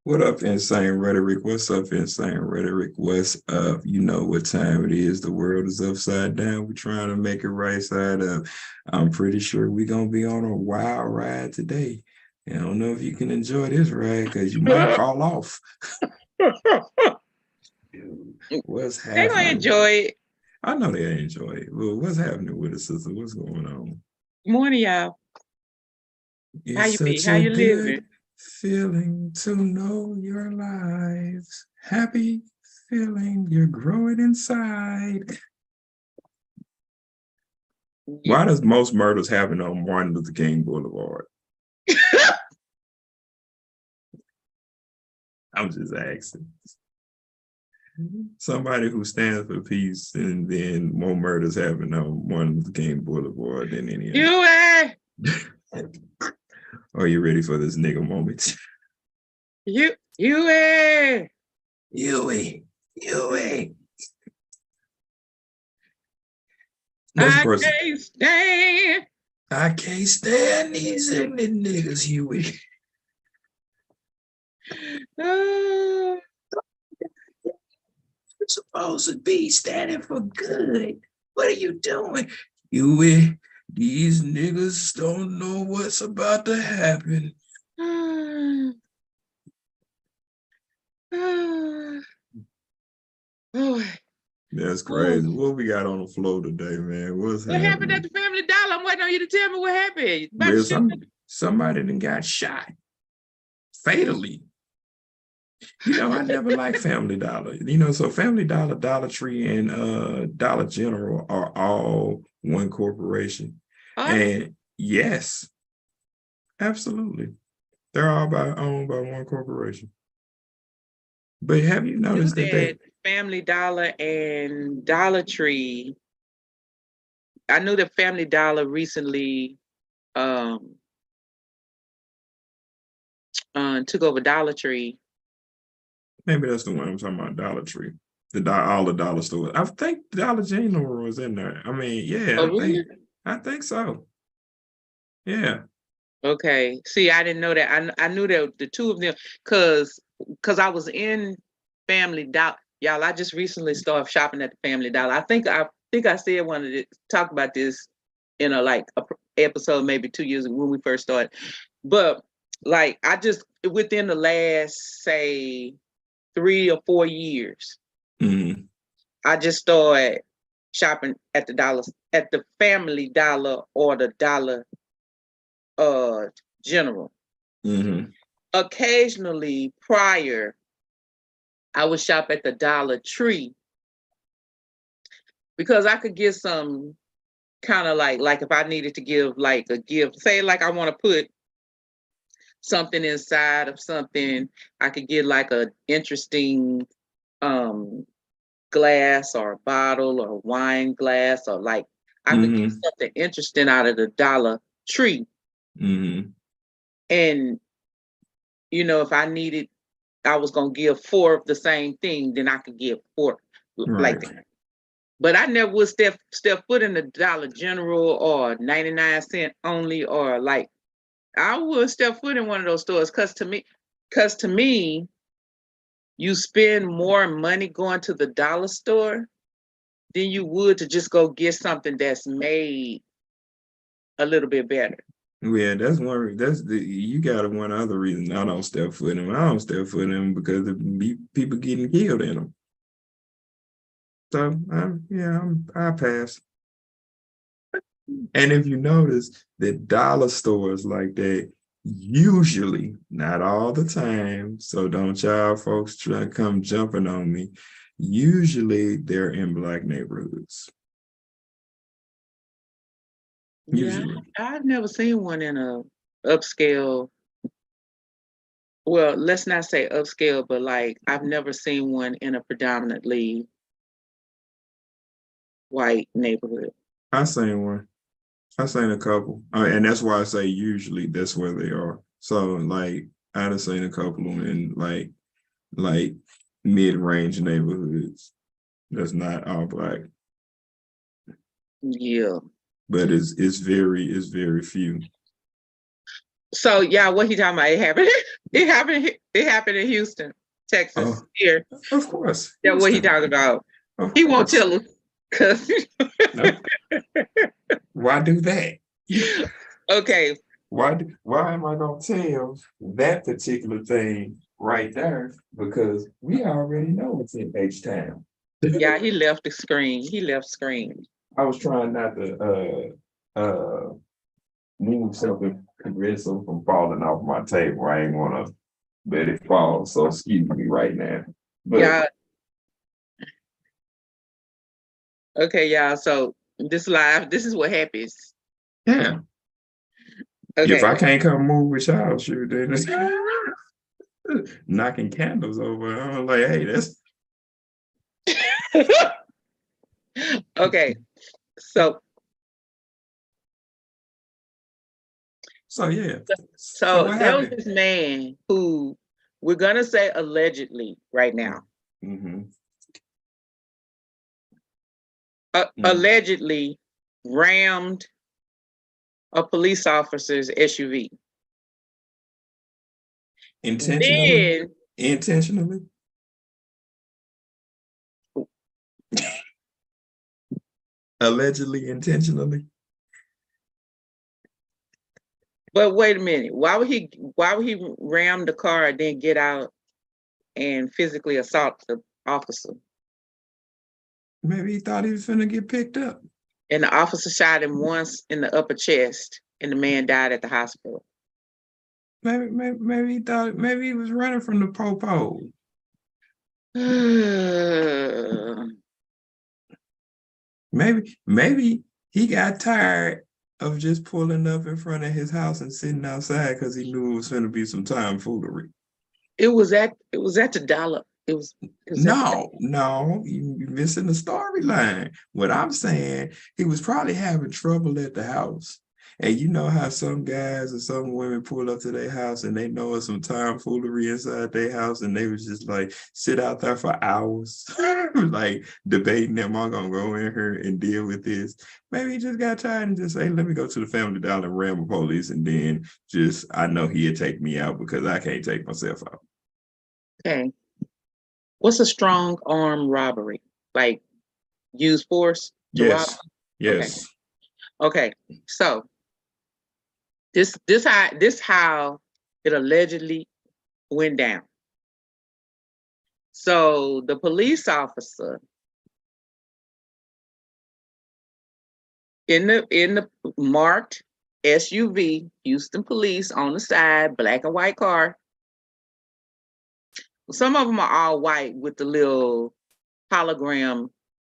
What up, Insane Rhetoric? What's up, Insane Rhetoric? What's up? You know what time it is. The world is upside down. We're trying to make it right side up. I'm pretty sure we're going to be on a wild ride today. And I don't know if you can enjoy this ride because you might fall off. Dude, what's They're gonna happening? enjoy it. I know they enjoy it. Well, what's happening with us, sister? What's going on? Morning, y'all. How It's you be? such How a you good living? feeling to know your lives. Happy feeling you're growing inside. Why does most murders happen on Martin Luther King Boulevard? I'm just asking. Somebody who stands for peace, and then more murders happen on Martin Luther King Boulevard than any other. Are you ready for this nigga moment? You Next I person. can't stand. I can't stand these ignorant niggas, Huey. Uh, You're supposed to be standing for good. What are you doing? Huey, these niggas don't know what's about to happen. oh, That's crazy. What we got on the floor today, man? What's what happened at happening? the Family Dollar? I'm waiting on you to tell me what happened. Well, somebody done got shot fatally. You know, I never liked Family Dollar. You know, so Family Dollar, Dollar Tree, and Dollar General are all one corporation. And yes, absolutely. They're all owned by one corporation. But have you noticed that Family Dollar and Dollar Tree? I knew that Family Dollar recently took over Dollar Tree. Maybe that's the one I'm talking about, Dollar Tree. All the dollar stores. I think Dollar General was in there. I mean, yeah, I think so. Yeah. Okay. See, I didn't know that. I knew that the two of them, cause I was in Family Dollar. Y'all, I just recently started shopping at the Family Dollar. I think I said wanted to talk about this in a episode maybe 2 years ago when we first started. But like I just within the last say 3 or 4 years, I just started shopping at the Family Dollar or the Dollar General. Occasionally prior, I would shop at the Dollar Tree because I could get some kind of like if I needed to give like a gift, say like I want to put something inside of something, I could get like a interesting glass or a bottle or a wine glass, or like I could get something interesting out of the Dollar Tree. And you know, if I needed, I was gonna give 4 of the same thing, then I could give 4 like that. But I never would step foot in the Dollar General or 99-cent only, or like I would step foot in one of those stores because to me, you spend more money going to the dollar store than you would to just go get something that's made a little bit better. Yeah, that's one. You got one other reason I don't step foot in them. I don't step foot in them because of people getting killed in them. So I pass. And if you notice, the dollar stores like that usually, not all the time, so don't y'all folks try to come jumping on me. Usually they're in Black neighborhoods. Usually. Yeah, I've never seen one in a upscale. Well, let's not say upscale, but like I've never seen one in a predominantly white neighborhood. I seen one. I seen a couple, and that's why I say usually that's where they are. So like I've seen a couple in like mid-range neighborhoods. That's not all Black. Yeah, but it's very few. So yeah, what he talking about? It happened. It happened. It happened in Houston, Texas. Oh, Here, of course. yeah. What he Houston. talking about? Of He won't course. tell us because. No. Why do that? Okay. Why am I gonna tell that particular thing right there? Because we already know it's in H Town. Yeah, he left the screen. He left screen. I was trying not to move something progressive from falling off my table. I ain't wanna let it fall. So excuse me right now. But Yeah. Okay, y'all. So this live, this is what happens. yeah, if Okay. I can't come move with y'all, shoot, then it's knocking candles over. I'm like, hey, that's Okay. So so yeah. So so what there was happened? this man who we're gonna say allegedly right now. Mm-hmm. Allegedly rammed a police officer's SUV. Intentionally? Then, Intentionally? Allegedly, intentionally? but wait a minute, why would he ram the car and then get out and physically assault the officer? Maybe he thought he was finna get picked up. And the officer shot him once in the upper chest, and the man died at the hospital. Maybe he thought maybe he was running from the popo. Maybe he got tired of just pulling up in front of his house and sitting outside because he knew it was gonna be some tomfoolery. It was at the dollar. It was at the No, you're missing the storyline. What I'm saying, he was probably having trouble at the house. And you know how some guys or some women pull up to their house and they know it's some tomfoolery inside their house and they was just like sit out there for hours, like debating, am I gonna go in here and deal with this? Maybe he just got tired and just say, let me go to the Family Dollar and ram the police and then just I know he'll take me out because I can't take myself out. Okay. What's a strong arm robbery? Like use force to rob? Yes, Okay. yes. Okay. So this how it allegedly went down. So the police officer in the marked SUV, Houston police on the side, black and white car. Some of them are all white with the little hologram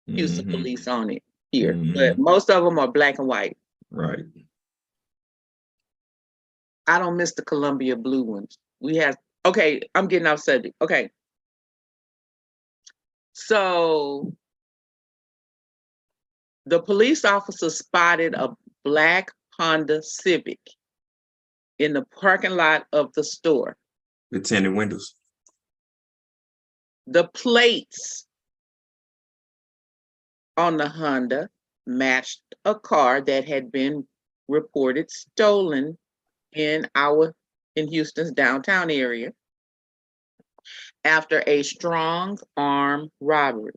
Houston Mm-hmm. police on it here, Mm-hmm. but most of them are black and white. Right. I don't miss the Columbia blue ones. Okay, I'm getting off subject. Okay. So the police officer spotted a black Honda Civic in the parking lot of the store. The tinted windows. The plates on the Honda matched a car that had been reported stolen in Houston's downtown area after a strong arm robbery.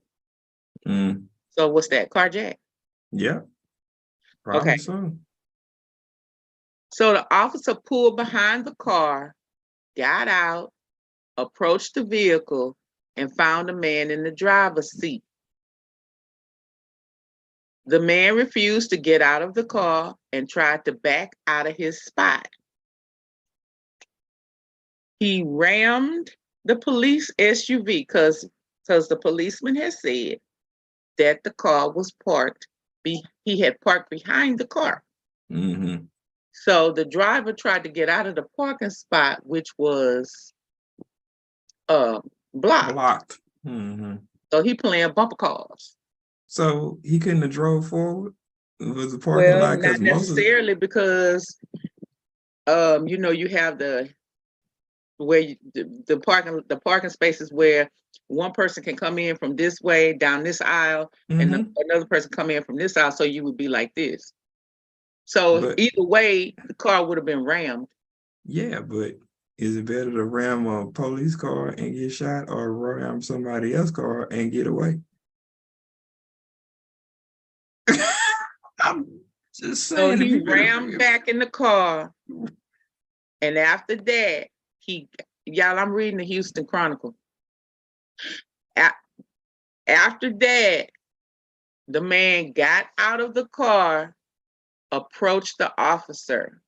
Mm. So what's that? Carjack? Yeah. Probably Okay. so. So the officer pulled behind the car, got out, approached the vehicle, and found a man in the driver's seat. The man refused to get out of the car and tried to back out of his spot. He rammed the police SUV because the policeman had said that the car was parked. He had parked behind the car. Mm-hmm. So the driver tried to get out of the parking spot, which was blocked. Blocked. Mm-hmm. So he playing bumper cars. So he couldn't have drove forward with the parking Well, lot because not necessarily because you have the parking spaces where one person can come in from this way down this aisle and another person come in from this aisle, so you would be like this. So but either way, the car would have been rammed. Yeah, but is it better to ram a police car and get shot or ram somebody else's car and get away? I'm just So saying if he you rammed back in the car, and after that, y'all, I'm reading the Houston Chronicle. After that, the man got out of the car, approached the officer.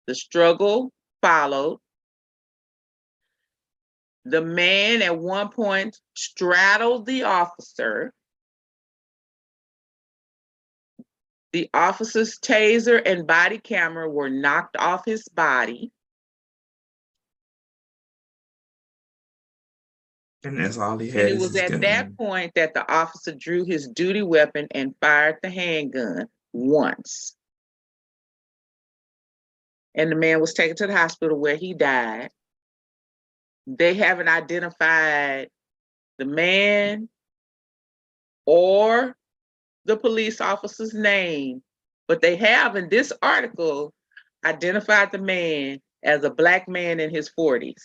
The struggle followed. The man at one point straddled the officer. The officer's taser and body camera were knocked off his body. and that's all he And had it is was his at that gun. point that the officer drew his duty weapon and fired the handgun once. And the man was taken to the hospital where he died. They haven't identified the man or the police officer's name, but they have in this article identified the man as a Black man in his 40s.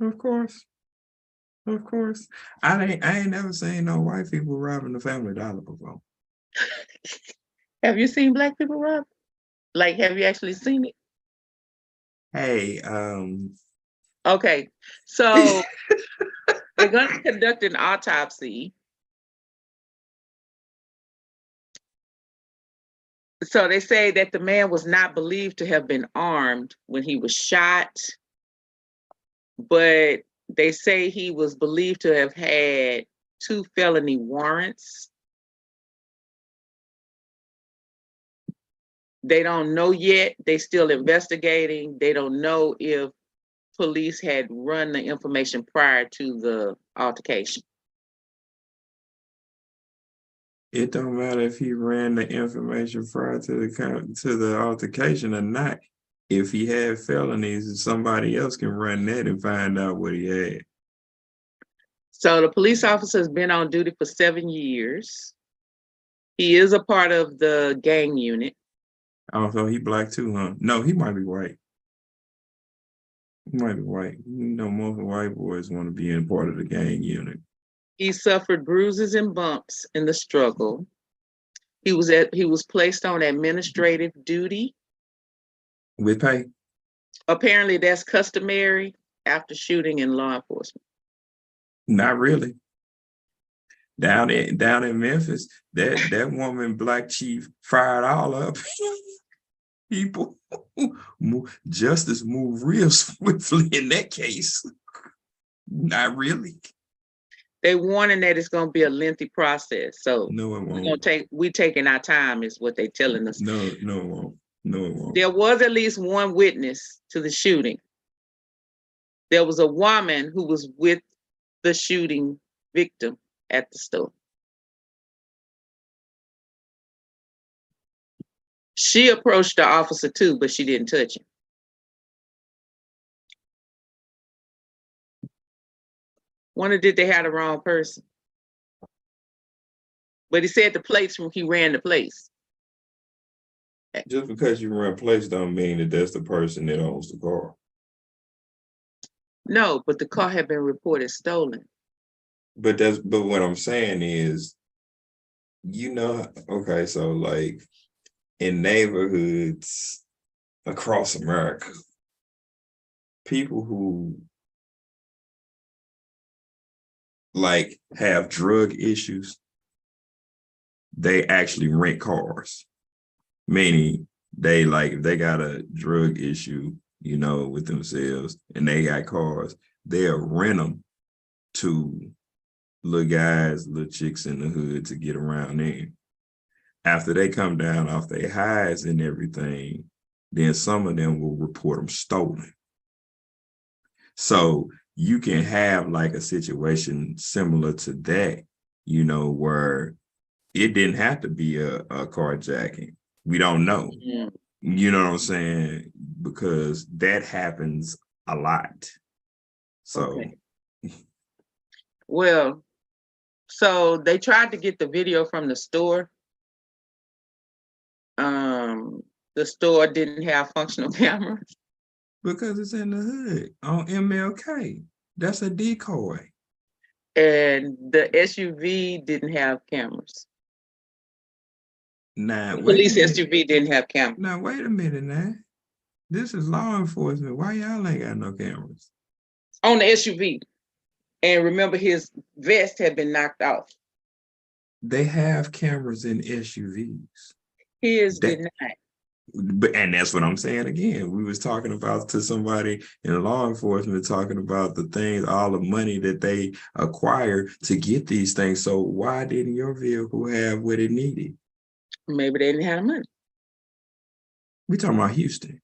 Of course. Of course. I ain't never seen no white people robbing the Family Dollar before. Have you seen Black people rob? Like, have you actually seen it? Hey, Okay, so they're going to conduct an autopsy. So they say that the man was not believed to have been armed when he was shot, but they say he was believed to have had 2 felony warrants. They don't know yet. They still investigating. They don't know if police had run the information prior to the altercation. it don't matter if he ran the information prior to the altercation or not. If he had felonies, somebody else can run that and find out what he had. So the police officer has been on duty for 7 years. He is a part of the gang unit. Oh, so he Black too, huh? No, he might be white. He might be white. You know, most white boys want to be in part of the gang unit. He suffered bruises and bumps in the struggle. He was placed on administrative duty. With pay? Apparently that's customary after shooting in law enforcement. Not really. Down in Memphis, that woman Black chief fired all up people. Justice moved real swiftly in that case. Not really. They warning that it's going to be a lengthy process. So No, it won't. we taking our time is what they telling us. No, it won't. No, it won't. There was at least one witness to the shooting. There was a woman who was with the shooting victim at the store. She approached the officer too, but she didn't touch him. Wonder did they have the wrong person? But he said the place when he ran the place. Just because you run place don't mean that that's the person that owns the car. No, but the car had been reported stolen. But what I'm saying is, okay, so like in neighborhoods across America, people who like have drug issues, they actually rent cars. Meaning they got a drug issue, with themselves and they got cars, they'll rent them to little guys, little chicks in the hood to get around in. After they come down off their highs and everything, then some of them will report them stolen. So you can have like a situation similar to that, where it didn't have to be a carjacking. We don't know. Yeah. You know what I'm saying? Because that happens a lot. So, okay. Well, so they tried to get the video from the store. The store didn't have functional cameras. Because it's in the hood on MLK. That's a decoy. And the SUV didn't have cameras. Now, The wait a police minute. SUV didn't have cameras. Now, wait a minute now. This is law enforcement. Why y'all ain't got no cameras? On the SUV. And remember, his vest had been knocked off. They have cameras in SUVs. His did not. But and that's what I'm saying again. We was talking about to somebody in law enforcement, talking about the things, all the money that they acquire to get these things. So why didn't your vehicle have what it needed? Maybe they didn't have the money. We talking about Houston,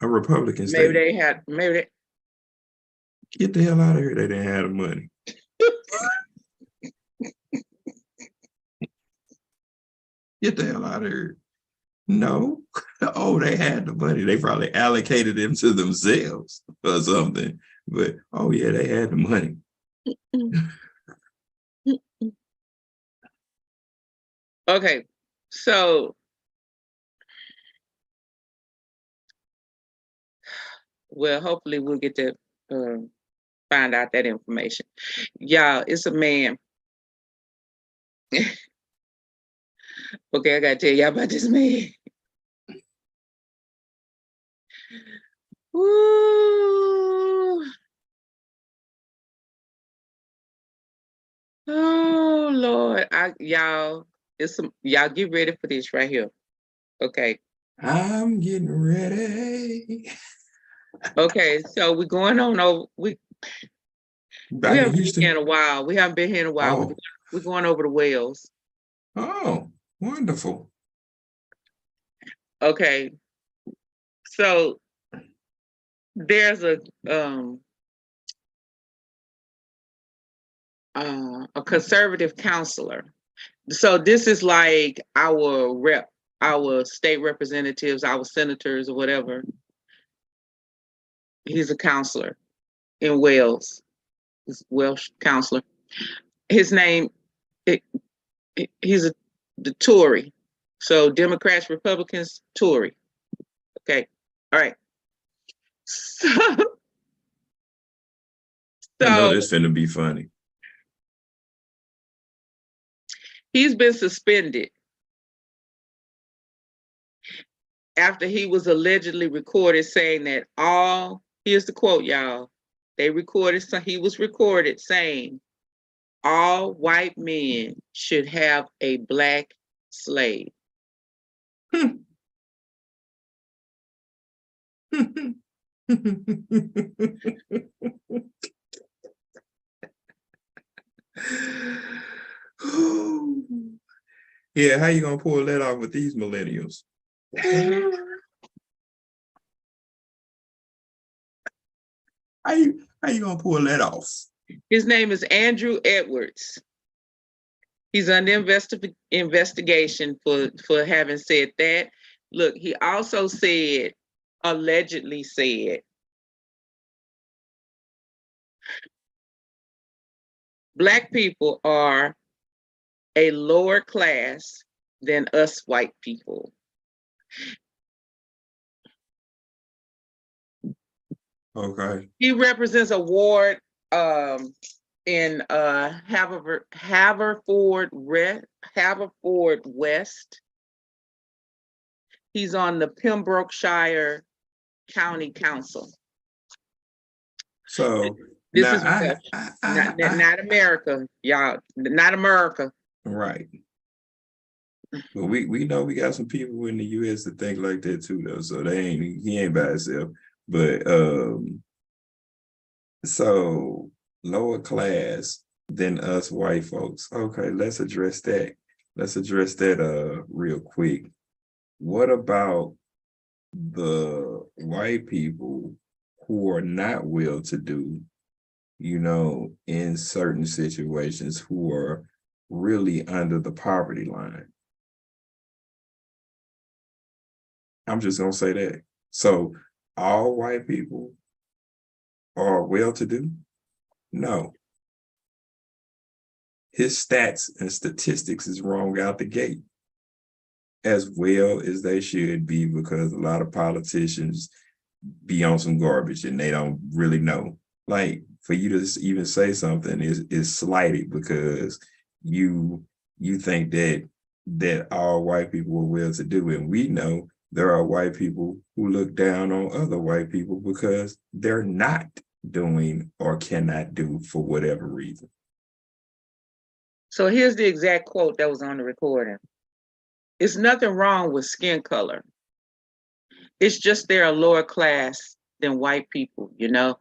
a Republican state. Maybe they had, maybe they, Get the hell out of here. They didn't have the money. Get the hell out of here. No. Oh, they had the money. They probably allocated them to themselves or something. But oh yeah, they had the money. okay. So well, hopefully we'll get to find out that information. Y'all, it's a man. Okay, I gotta tell y'all about this man. Ooh. Oh Lord, y'all, y'all get ready for this right here. Okay. I'm getting ready. Okay, so we're going on over. We Back in haven't been Houston. here in a while. We haven't been here in a while. Oh. We're going over to Wales. Oh, wonderful. Okay. So there's a conservative counselor. So this is like our rep, our state representatives, our senators or whatever. He's a counselor in Wales. He's a Welsh counselor. His name, he's the Tory. So Democrats, Republicans, Tory. Okay. All right. So I know this finna be funny. He's been suspended after he was allegedly recorded saying that here's the quote, y'all. They recorded, so he was recorded saying, all white men should have a black slave. Yeah, how you gonna pull that off with these millennials? How you gonna pull that off? His name is Andrew Edwards. He's under investigation for having said that. Look, he also allegedly said, Black people are a lower class than us white people. Okay. He represents a ward in Haverford West. He's on the Pembrokeshire County Council. So this is not America, y'all. Not America. Right. But we know we got some people in the US that think like that too, though. So he ain't by himself. But so lower class than us white folks. Okay, let's address that. Let's address that real quick. What about the white people who are not well-to-do, in certain situations, who are really under the poverty line? I'm just gonna say that. So all white people are well-to-do? No. His stats and statistics is wrong out the gate, as well as they should be, because a lot of politicians be on some garbage and they don't really know. Like for you to even say something is slighted because you think that all white people are well to do, and we know there are white people who look down on other white people because they're not doing or cannot do for whatever reason. So here's the exact quote that was on the recording. It's nothing wrong with skin color. It's just they're a lower class than white people, you know?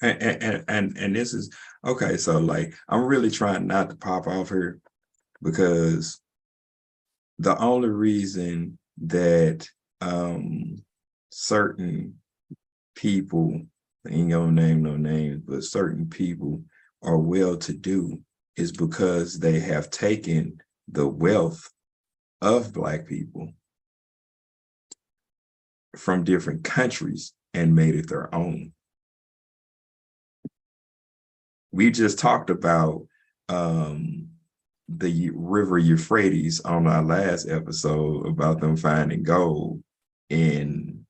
And this is okay. So like, I'm really trying not to pop off here because the only reason that certain people, I ain't gonna name no names, but certain people are well to do is because they have taken the wealth of Black people from different countries and made it their own. We just talked about the river Euphrates on our last episode about them finding gold in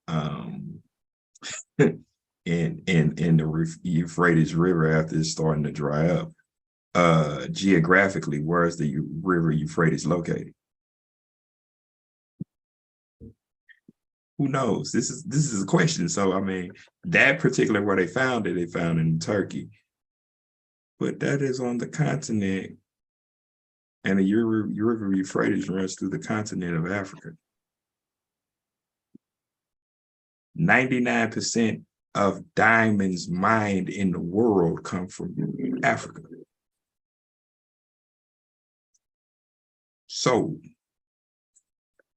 in the Euphrates River after it's starting to dry up. Geographically, where is the river Euphrates located? Who knows? This is a question. So I mean, that particular where they found it, they found in Turkey, but that is on the continent, and the river Euphrates runs through the continent of Africa. 99% of diamonds mined in the world come from Africa. So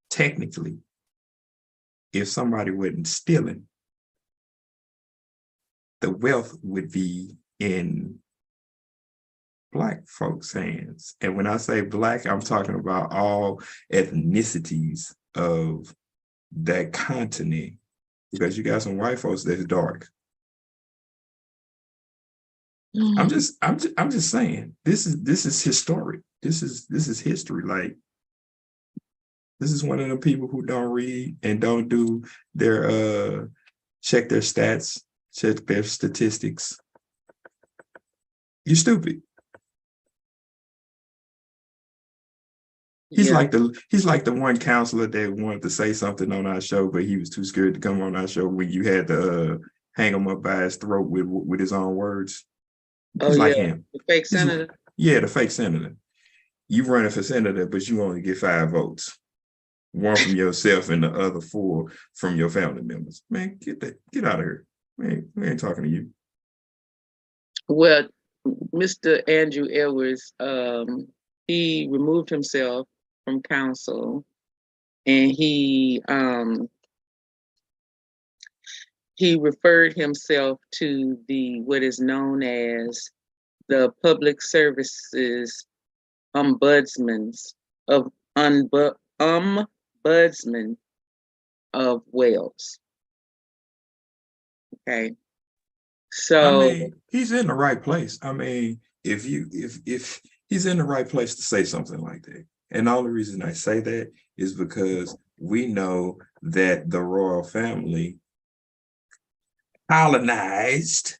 technically, if somebody wasn't stealing, the wealth would be in Black folks' hands. And when I say Black, I'm talking about all ethnicities of that continent, because you got some white folks that's dark. I'm just saying, this is historic. This is history. Like, this is one of the people who don't read and don't do their check their stats, check their statistics. You're stupid. He's like the one counselor that wanted to say something on our show, but he was too scared to come on our show when you had to hang him up by his throat with his own words. He's like him. The fake senator. The fake senator. You running for senator, but you only get 5 votes. 1 from yourself and the other 4 from your family members. Man, get out of here. Man, we ain't talking to you. Well, Mr. Andrew Edwards, he removed himself from council, and he referred himself to what is known as the Public Services Ombudsman of Wales. Okay. So I mean, he's in the right place. I mean, if he's in the right place to say something like that. And the only reason I say that is because we know that the royal family colonized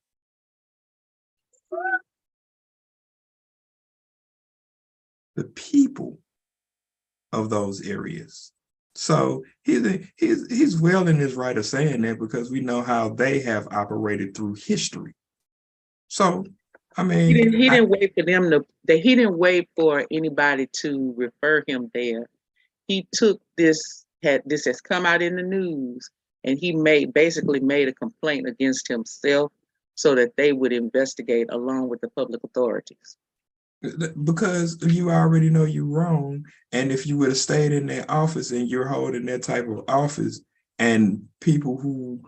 the people of those areas. So he's well in his right of saying that because we know how they have operated through history. So I mean, he didn't wait for them he didn't wait for anybody to refer him there. He took this has come out in the news, and he basically made a complaint against himself so that they would investigate along with the public authorities. Because you already know you're wrong. And if you would have stayed in that office and you're holding that type of office, and people who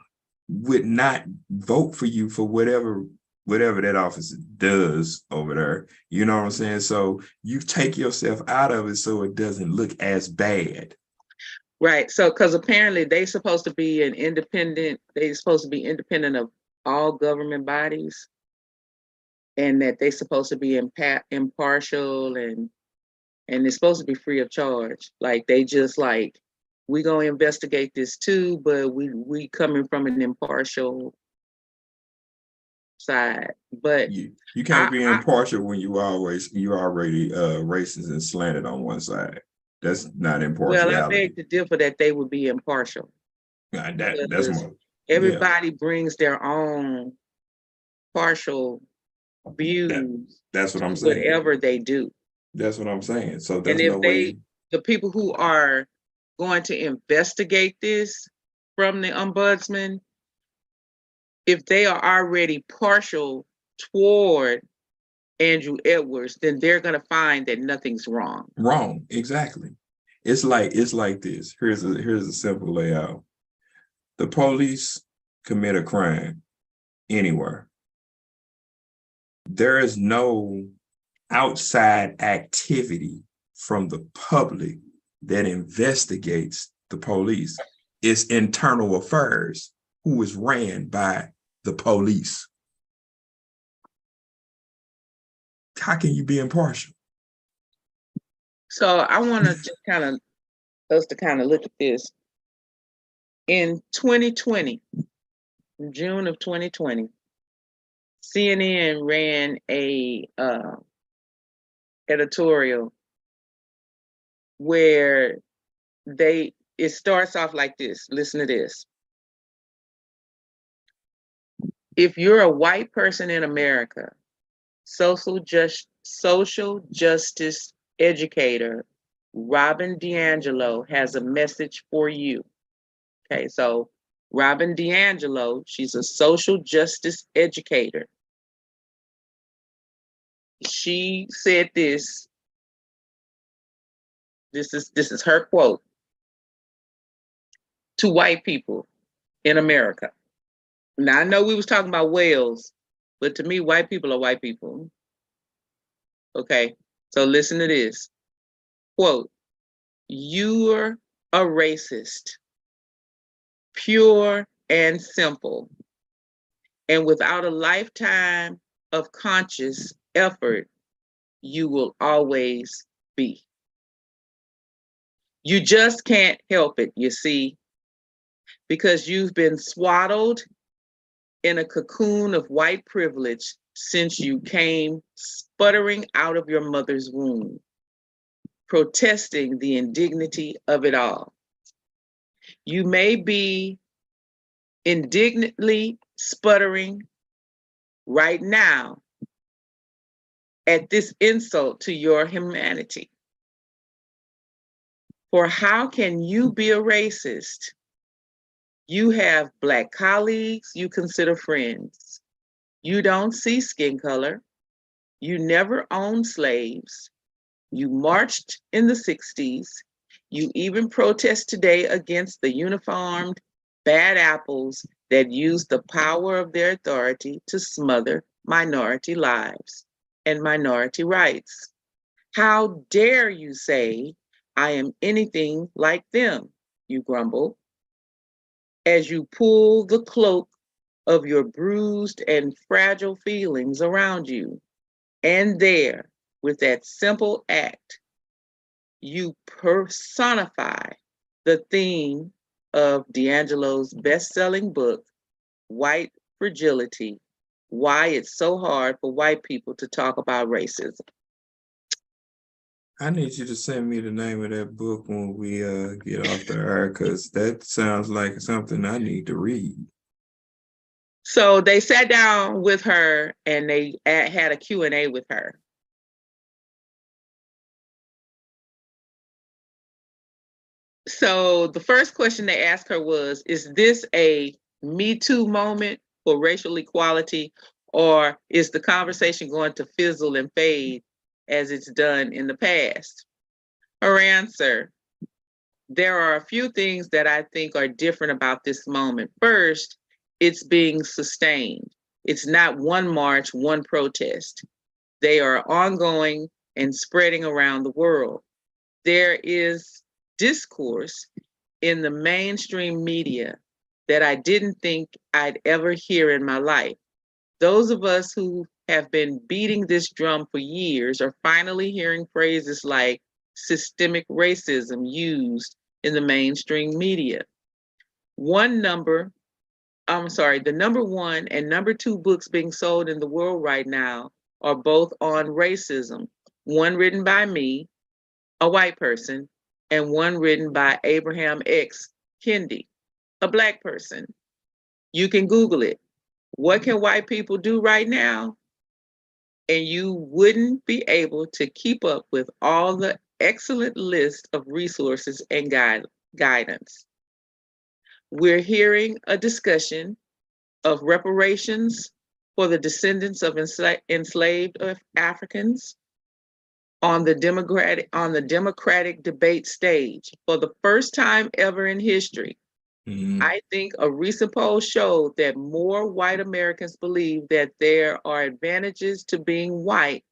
would not vote for you for whatever that office does over there, you know what I'm saying? So you take yourself out of it so it doesn't look as bad. Right. So, because apparently they're supposed to be independent of all government bodies, and that they're supposed to be impartial, and it's supposed to be free of charge. Like, they just like we gonna investigate this too, but we coming from an impartial side. But You can't I, be I impartial when you already racist and slanted on one side. That's not well, I impartiality. beg to differ that they would be impartial. That's Because more. Yeah. everybody brings their own partial That views that's what to I'm saying. whatever they do. That's what I'm saying. So And there's if no they, way. the people who are going to investigate this from the ombudsman, if they are already partial toward Andrew Edwards, then they're going to find that nothing's wrong. Wrong. Exactly. It's like this. Here's a simple layout. The police commit a crime anywhere. There is no outside activity from the public that investigates the police. It's internal affairs who is ran by the police. How can you be impartial? So I want to just kind of us to kind of look at this. In 2020, in June of 2020, CNN ran a editorial where it starts off like this. Listen to this. If you're a white person in America, social justice educator Robin DiAngelo has a message for you. Okay, so Robin DiAngelo, she's a social justice educator. She said this. This is her quote to white people in America. Now I know we was talking about Wales, but to me, white people are white people. Okay, so listen to this. Quote, "You're a racist, pure and simple, and without a lifetime of conscious effort, you will always be. You just can't help it, you see, because you've been swaddled in a cocoon of white privilege since you came sputtering out of your mother's womb, protesting the indignity of it all. You may be indignantly sputtering right now at this insult to your humanity. For how can you be a racist? You have Black colleagues you consider friends. You don't see skin color. You never owned slaves. You marched in the 60s. You even protest today against the uniformed bad apples that use the power of their authority to smother minority lives and minority rights. How dare you say, I am anything like them, you grumble, as you pull the cloak of your bruised and fragile feelings around you. And there, with that simple act, you personify the theme of DiAngelo's best-selling book, White Fragility, Why It's So Hard for White People to Talk About Racism. I need you to send me the name of that book when we get off the air, because that sounds like something I need to read. So they sat down with her and they had a Q&A with her. So the first question they asked her was, is this a Me Too moment for racial equality, or is the conversation going to fizzle and fade as it's done in the past? Her answer, there are a few things that I think are different about this moment. First, it's being sustained. It's not one march, one protest. They are ongoing and spreading around the world. There is discourse in the mainstream media that I didn't think I'd ever hear in my life. Those of us who have been beating this drum for years are finally hearing phrases like systemic racism used in the mainstream media. The number one and number two books being sold in the world right now are both on racism. One written by me, a white person, and one written by Abraham X. Kendi, a Black person. You can Google it. What can white people do right now? And you wouldn't be able to keep up with all the excellent list of resources and guidance. We're hearing a discussion of reparations for the descendants of enslaved Africans on the Democratic debate stage for the first time ever in history. I think a recent poll showed that more white Americans believe that there are advantages to being white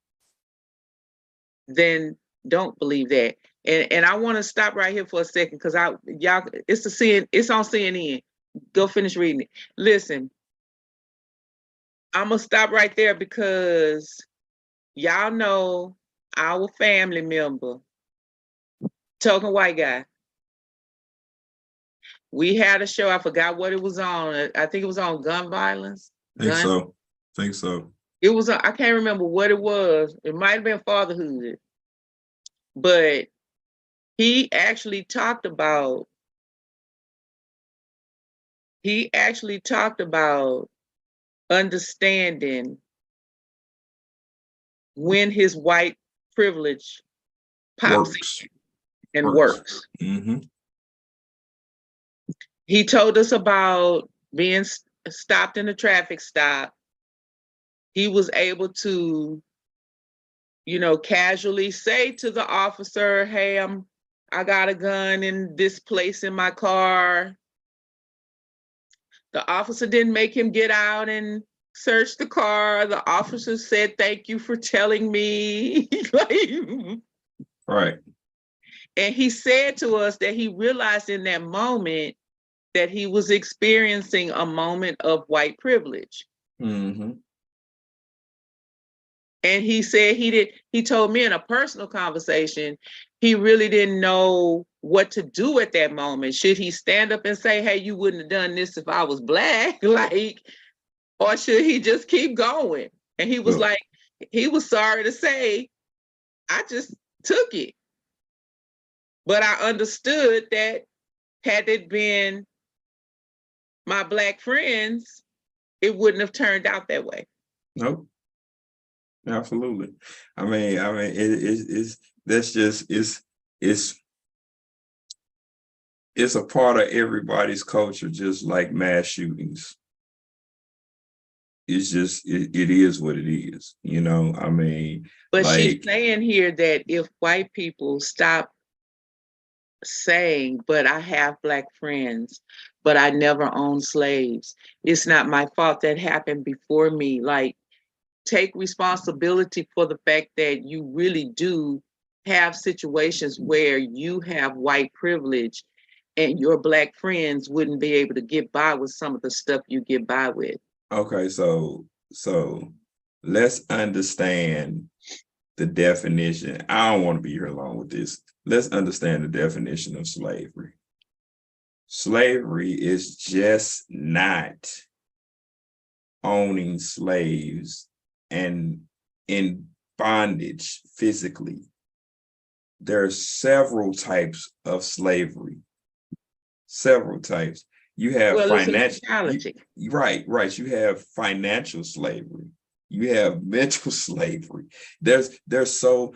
than don't believe that. And I want to stop right here for a second because it's on CNN. Go finish reading it. Listen, I'm gonna stop right there because y'all know our family member, token white guy. We had a show, I forgot what it was on. I think it was on gun violence. Think so. It was, I can't remember what it was. It might have been fatherhood. But he actually talked about understanding when his white privilege pops and works. Mm-hmm. He told us about being stopped in a traffic stop. He was able to, casually say to the officer, hey, I got a gun in this place in my car. The officer didn't make him get out and search the car. The officer said, thank you for telling me. Right. And he said to us that he realized in that moment that he was experiencing a moment of white privilege. Mm-hmm. And he said he told me in a personal conversation, he really didn't know what to do at that moment. Should he stand up and say, hey, you wouldn't have done this if I was Black? Or should he just keep going? And he was he was sorry to say, I just took it. But I understood that had it been my Black friends, it wouldn't have turned out that way. Nope. Absolutely. I mean, it's a part of everybody's culture, just like mass shootings. It's just, it is what it is, I mean. But she's saying here that if white people stop saying, but I have Black friends, but I never owned slaves. It's not my fault that happened before me. Take responsibility for the fact that you really do have situations where you have white privilege and your Black friends wouldn't be able to get by with some of the stuff you get by with. Okay, so let's understand the definition. I don't want to be here long with this. Let's understand the definition of slavery. Slavery is just not owning slaves and in bondage physically. There are several types of slavery. Several types. You have financial, right. You have financial slavery. You have mental slavery. There's so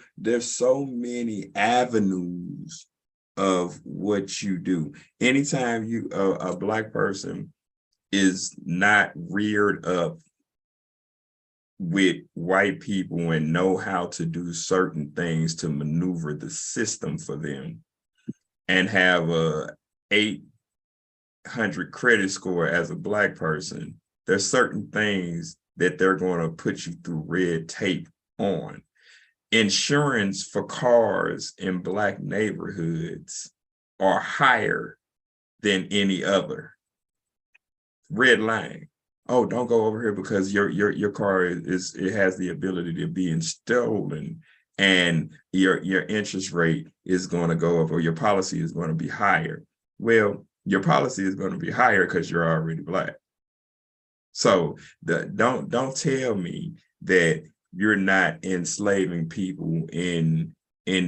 many avenues of what you do. Anytime a Black person is not reared up with white people and know how to do certain things to maneuver the system for them and have a 800 credit score as a Black person, there's certain things that they're going to put you through red tape on. Insurance for cars in Black neighborhoods are higher than any other. Red line. Oh, don't go over here because your car it has the ability to be stolen and your interest rate is going to go up, or your policy is going to be higher. Well, your policy is going to be higher because you're already Black. So don't tell me that you're not enslaving people in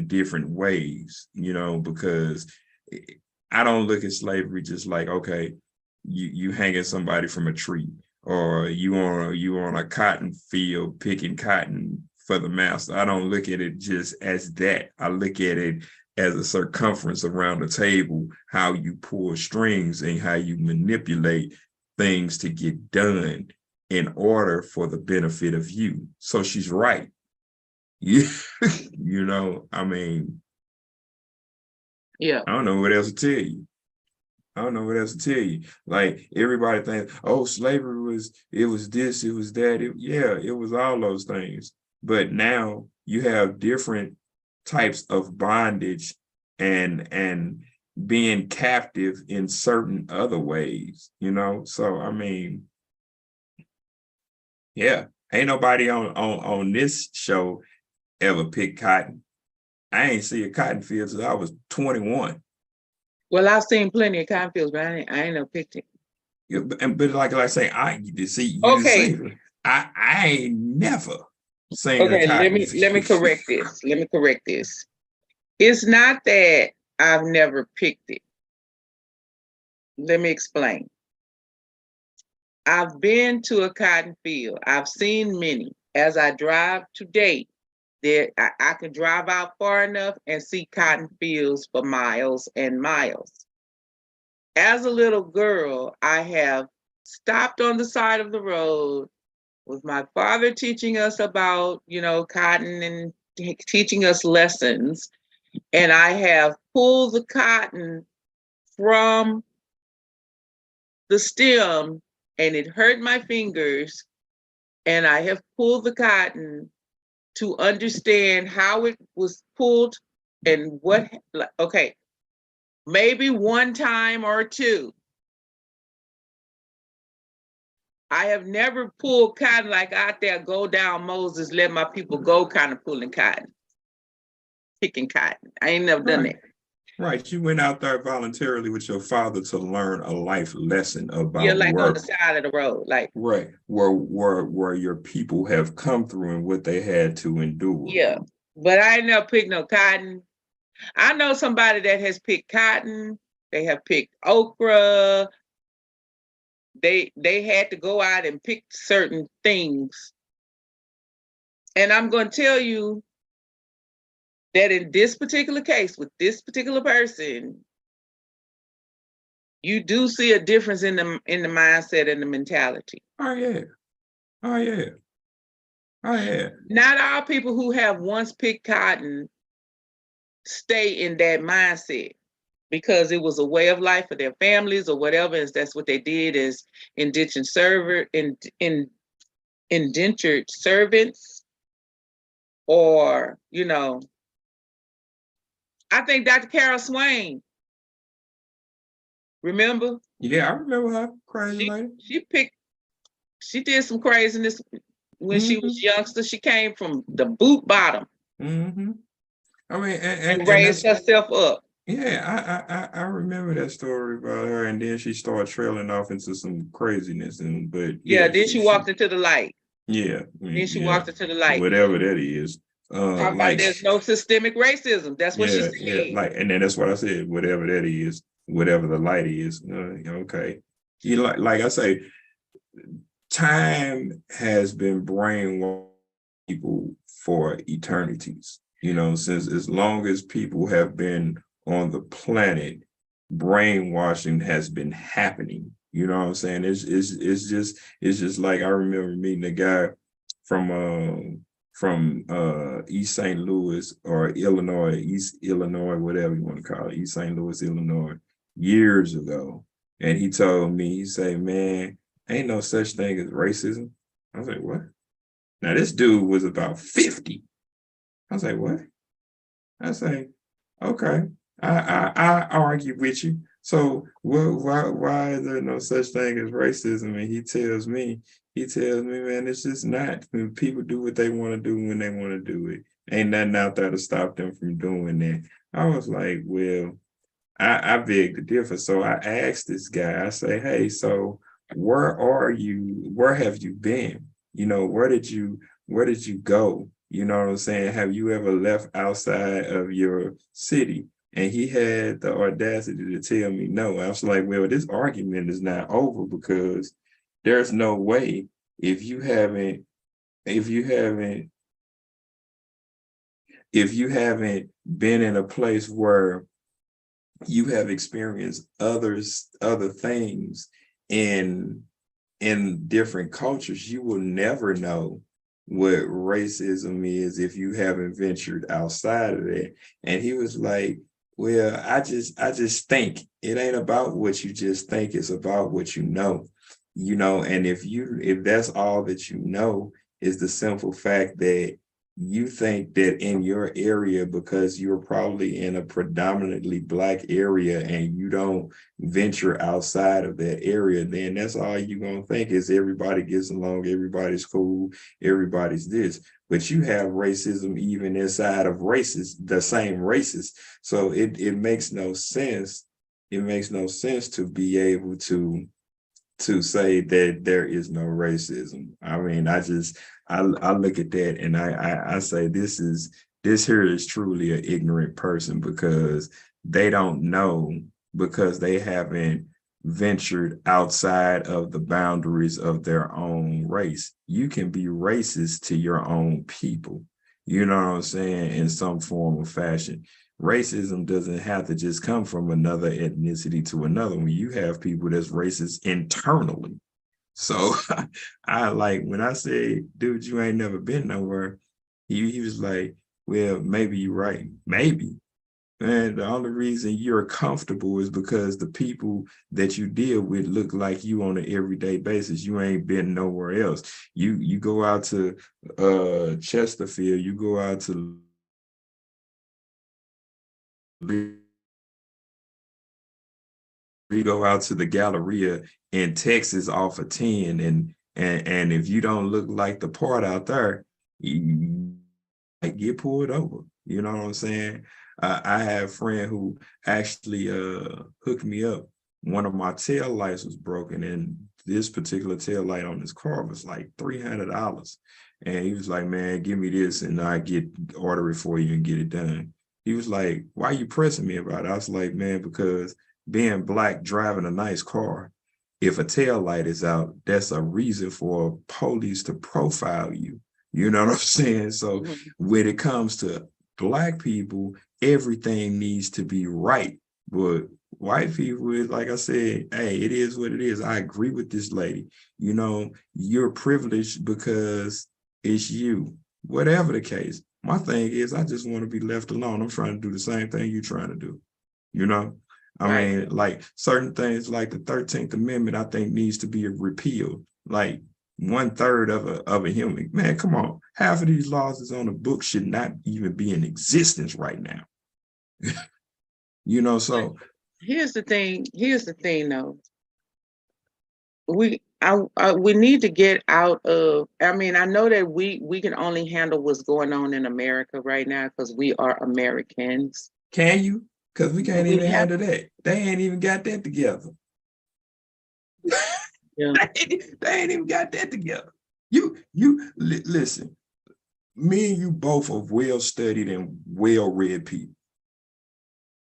different ways, because I don't look at slavery just like, okay, you hanging somebody from a tree, or you on a cotton field picking cotton for the master. I don't look at it just as that. I look at it as a circumference around the table, how you pull strings and how you manipulate things to get done in order for the benefit of you. So she's right. I mean, Yeah. I don't know what else to tell you. I don't know what else to tell you. Like, everybody thinks, oh, slavery was this, it was that. It was all those things. But now you have different types of bondage and being captive in certain other ways, So I mean, yeah, ain't nobody on this show ever picked cotton. I ain't see a cotton field till I was 21. Well, I've seen plenty of cotton fields, but I ain't no picture. Yeah, but like I say, Okay. I ain't never seen a Okay, cotton let me correct this. Let me correct this. It's not that I've never picked it. Let me explain. I've been to a cotton field. I've seen many. As I drive today, I could drive out far enough and see cotton fields for miles and miles. As a little girl, I have stopped on the side of the road with my father teaching us about, cotton and teaching us lessons. And I have pulled the cotton from the stem, and it hurt my fingers. And I have pulled the cotton to understand how it was pulled and what, okay, maybe one time or two. I have never pulled cotton like out there, go down Moses, let my people go kind of pulling cotton, picking cotton. I ain't never done that. Right. You went out there voluntarily with your father to learn a life lesson about like work. On the side of the road, like. Right. Where your people have come through and what they had to endure. Yeah. But I ain't never picked no cotton. I know somebody that has picked cotton. They have picked okra. They had to go out and pick certain things. And I'm going to tell you that in this particular case, with this particular person, you do see a difference in the mindset and the mentality. Oh yeah. Oh yeah. Oh yeah. Not all people who have once picked cotton stay in that mindset, because it was a way of life for their families or whatever. Is that's what they did, is indentured servants, or I think Dr. Carol Swain. Remember? Yeah, I remember her, crazy lady. She did some craziness when she was youngster. She came from the boot bottom. Mm-hmm. I mean, and raised herself up. Yeah, I remember that story about her, and then she started trailing off into some craziness, then she walked into the light. Yeah. Then she walked into the light. Whatever that is. Like there's no systemic racism. That's what she said. Yeah, and then that's what I said. Whatever that is, whatever the light is. Okay. Like I say, time has been brainwashing people for eternities. Since as long as people have been on the planet, brainwashing has been happening. You know what I'm saying? It's just like, I remember meeting a guy from East St. Louis or Illinois, East Illinois, whatever you want to call it, East St. Louis, Illinois, years ago. And he told me, he said, man, ain't no such thing as racism. I was like, what? Now this dude was about 50. I was like, what? I say, okay, I argue with you. So why is there no such thing as racism? And he tells me, man, it's just not. When people do what they want to do when they want to do it. Ain't nothing out there to stop them from doing that. I was like, well, I beg to differ. So I asked this guy, I say, hey, so where are you? Where have you been? You know, where did you go? You know what I'm saying? Have you ever left outside of your city? And he had the audacity to tell me no. I was like, well, this argument is not over because there's no way if you haven't, if you haven't, if you haven't been in a place where you have experienced other things in different cultures, you will never know what racism is if you haven't ventured outside of it. And he was like, well, I just think it ain't about what you just think, it's about what you know, and if that's all that you know is the simple fact that you think that in your area, because you're probably in a predominantly Black area and you don't venture outside of that area, then that's all you're going to think is everybody gets along, everybody's cool, everybody's this. But you have racism even inside of races, the same races. So it makes no sense. It makes no sense to be able to say that there is no racism. I mean, I look at that and I say this here is truly an ignorant person because they don't know, because they haven't ventured outside of the boundaries of their own race. You can be racist to your own people, you know what I'm saying, in some form or fashion. Racism doesn't have to just come from another ethnicity to another one. You have people that's racist internally. So I like when I say, dude, you ain't never been nowhere, he was like, well, maybe you're right. Maybe. And the only reason you're comfortable is because the people that you deal with look like you on an everyday basis. You ain't been nowhere else. You go out to Chesterfield, you go out to we go out to the Galleria in Texas off of 10, and if you don't look like the part out there, you might get pulled over. You know what I'm saying? I have a friend who actually hooked me up. One of my tail lights was broken, and this particular tail light on his car was like $300. And he was like, man, give me this and I order it for you and get it done. He was like, why are you pressing me about it? I was like, man, because being Black, driving a nice car, if a tail light is out, that's a reason for police to profile you. You know what I'm saying? So when it comes to Black people, everything needs to be right. But white people is, like I said, hey, it is what it is. I agree with this lady. You know, you're privileged because it's you. Whatever the case. My thing is, I just want to be left alone. I'm trying to do the same thing you're trying to do. You know? I mean, like certain things like the 13th Amendment, I think needs to be repealed. Like 1/3 of a human. Man, come on. Half of these laws is on the book should not even be in existence right now. You know, so here's the thing though. We need to get out of, I mean, I know that we can only handle what's going on in America right now because we are Americans. Can you? Because we can't even handle that. They ain't even got that together. Yeah. They ain't even got that together. Listen, me and you both are well-studied and well-read people.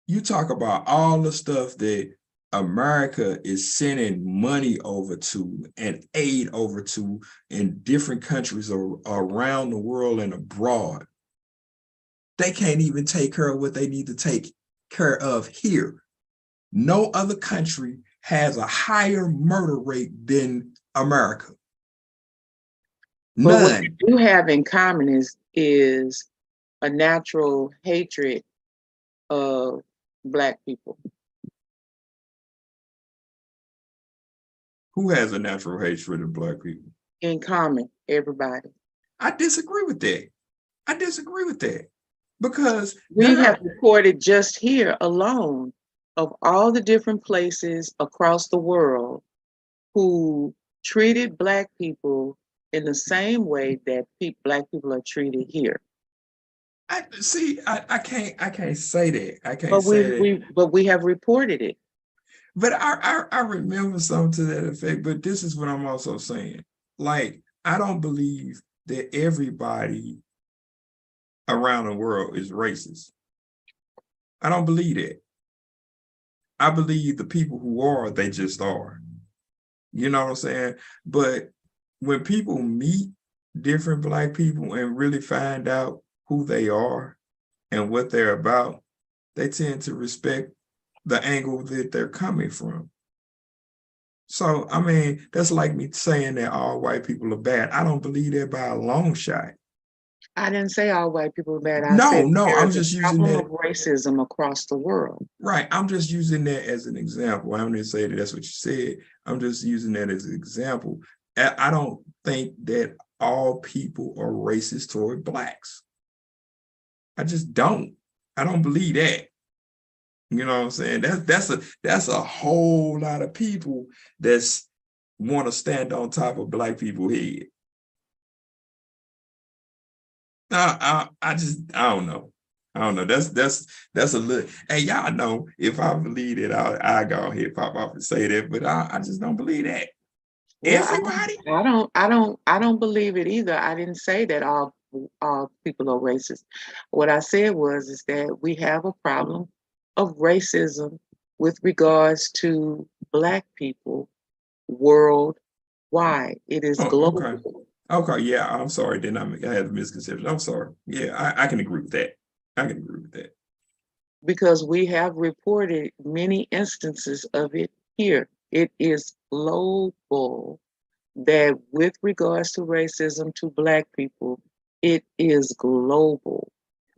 You talk about all the stuff that America is sending money over to and aid over to in different countries around the world and abroad. They can't even take care of what they need to take care of here. No other country has a higher murder rate than America. None. But what we do have in common is a natural hatred of Black people. Who has a natural hatred of Black people? In common, everybody. I disagree with that. Because we have recorded just here alone of all the different places across the world who treated Black people in the same way that Black people are treated here. I see. I can't say that. I can't But say that. we have reported it. But I remember something to that effect. But this is what I'm also saying. Like, I don't believe that everybody around the world is racist. I don't believe that. I believe the people who are, they just are. You know what I'm saying? But when people meet different Black people and really find out who they are and what they're about, they tend to respect the angle that they're coming from. So, I mean, that's like me saying that all white people are bad. I don't believe that by a long shot. I didn't say all white people are bad. I No, said no, I'm there's just a using problem of that. racism across the world. Right. I'm just using that as an example. I'm going to say that that's what you said. I'm just using that as an example. I don't think that all people are racist toward Blacks. I just don't. I don't believe that. You know what I'm saying? That's a whole lot of people that's want to stand on top of Black people's head. I don't know. I don't know. That's a little. Hey, y'all know if I believe it, I go ahead pop off and say that, but I just don't believe that. Well, Everybody. I don't believe it either. I didn't say that all people are racist. What I said is that we have a problem of racism with regards to Black people worldwide. It is Oh, global. okay. Okay, yeah, I'm sorry. Then I had a misconception. I'm sorry. Yeah, I can agree with that. I can agree with that. Because we have reported many instances of it here. It is global that with regards to racism to Black people, it is global.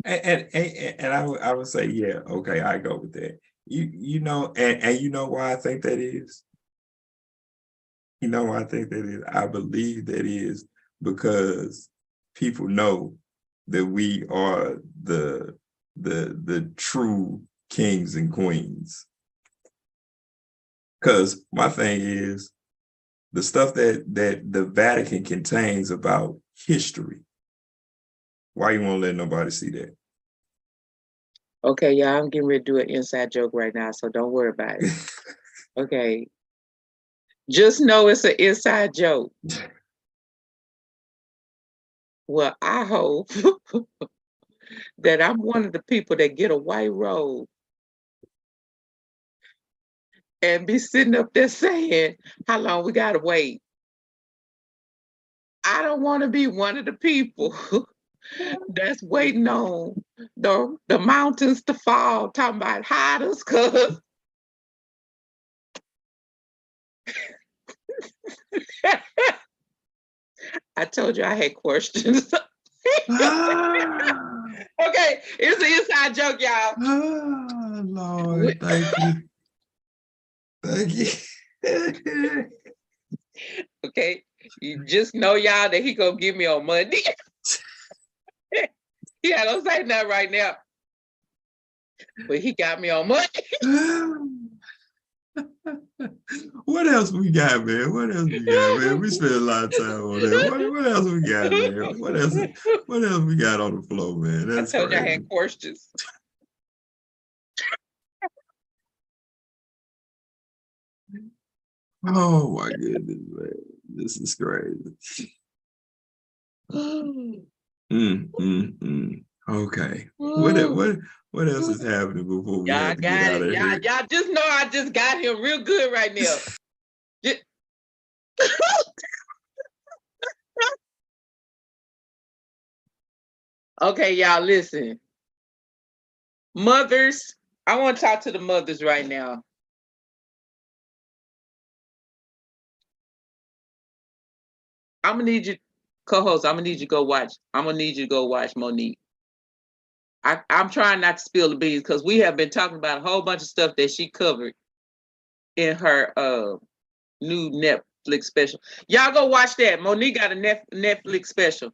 And I would say, yeah, okay, I go with that. You know, and you know why I think that is? You know why I think that is? I believe that is because people know that we are the true kings and queens. Because my thing is the stuff that the Vatican contains about history. Why you won't let nobody see that? Okay, y'all, I'm getting ready to do an inside joke right now, so don't worry about it. Okay. Just know it's an inside joke. Well, I hope that I'm one of the people that get a white robe and be sitting up there saying how long we gotta wait. I don't want to be one of the people that's waiting on the mountains to fall, talking about hide us, cause I told you I had questions. Okay, it's an inside joke, y'all. Oh, Lord, thank you. Thank you. Okay, you just know, y'all, that he gonna give me on Monday. Yeah, don't say nothing right now. But he got me on Monday. What else we got, man? What else we got, man? We spent a lot of time on that. What else we got, man? What else we got on the floor, man? That's I told you I crazy. had questions. Oh my goodness, man. This is crazy. Okay. What else is happening before we Y'all have to get got out it. of here? Y'all just know I just got him real good right now. Okay, y'all, listen. Mothers, I want to talk to the mothers right now. I'm gonna need you, co-host. I'm gonna need you to go watch. I'm gonna need you to go watch Monique. I'm trying not to spill the beans because we have been talking about a whole bunch of stuff that she covered in her new Netflix special. Y'all go watch that. Monique got a Netflix special.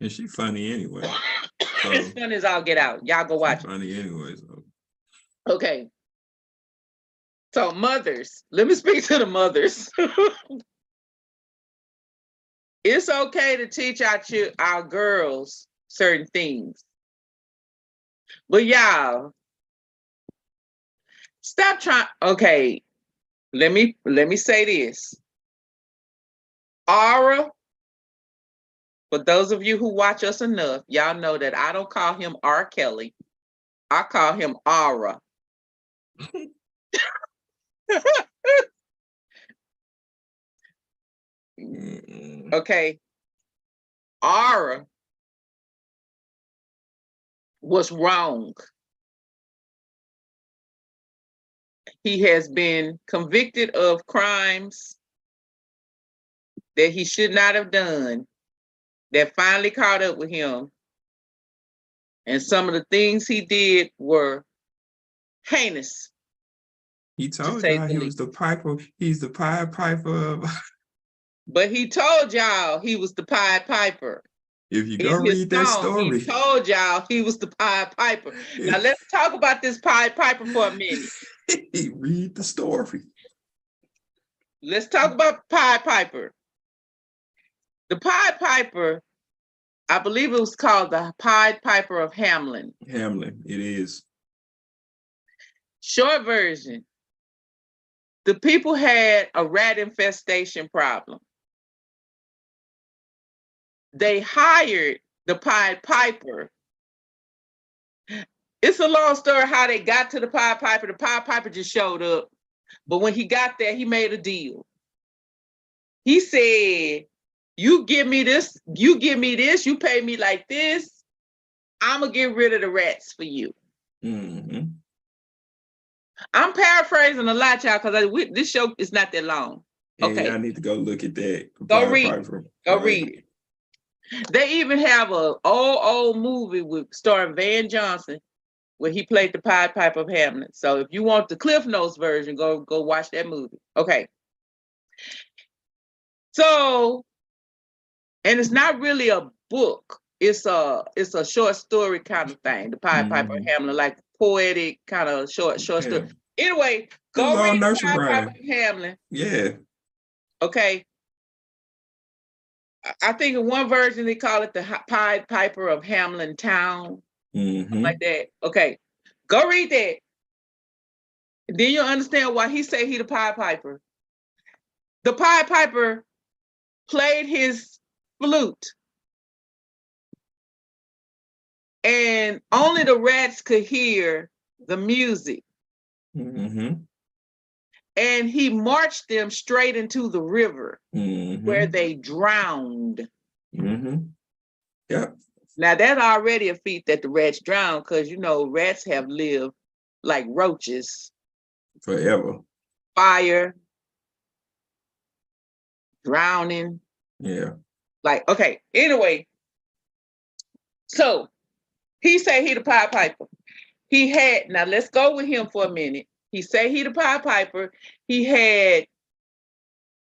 And she funny anyway. It's funny as all get out. Y'all go watch it. Funny anyway. So. Okay. So mothers, let me speak to the mothers. It's okay to teach our girls certain things. But y'all, stop trying. Okay, let me say this. Aura, for those of you who watch us enough, y'all know that I don't call him R. Kelly. I call him Aura. Okay. Aura was wrong. He has been convicted of crimes that he should not have done, that finally caught up with him. And some of the things he did were heinous. He told y'all he was the piper. He's the Pied Piper of. But he told y'all he was the Pied Piper. If you go read that story. He told y'all he was the Pied Piper. Now let's talk about this Pied Piper for a minute. Read the story. Let's talk about Pied Piper. The Pied Piper, I believe it was called the Pied Piper of Hamelin. Hamelin, it is. Short version, the people had a rat infestation problem. They hired the Pied Piper. It's a long story how they got to the Pied Piper. The Pied Piper just showed up. But when he got there, he made a deal. He said, you give me this, you pay me like this, I'm going to get rid of the rats for you. Mm-hmm. I'm paraphrasing a lot, y'all, because this show is not that long. Okay. I need to go look at that. Go read it. They even have a old movie starring Van Johnson where he played the Pied Piper of Hamelin. So if you want the Cliff Notes version, go watch that movie. Okay. So, and it's not really a book. It's a short story kind of thing. The Pied Piper of Hamelin, like poetic kind of short story. Anyway, go read the Pied Piper of Hamelin. Yeah. Okay. I think in one version they call it the Pied Piper of Hamelin Town, something like that. Okay, go read that. Then you'll understand why he say he the Pied Piper. The Pied Piper played his flute, and only the rats could hear the music. And he marched them straight into the river where they drowned. Yep. Now that's already a feat that the rats drowned, because you know rats have lived like roaches. Forever. Fire. Drowning. Yeah. Like, okay, anyway. So he said he the Pied Piper. Now let's go with him for a minute. He said he the Pied Piper. He had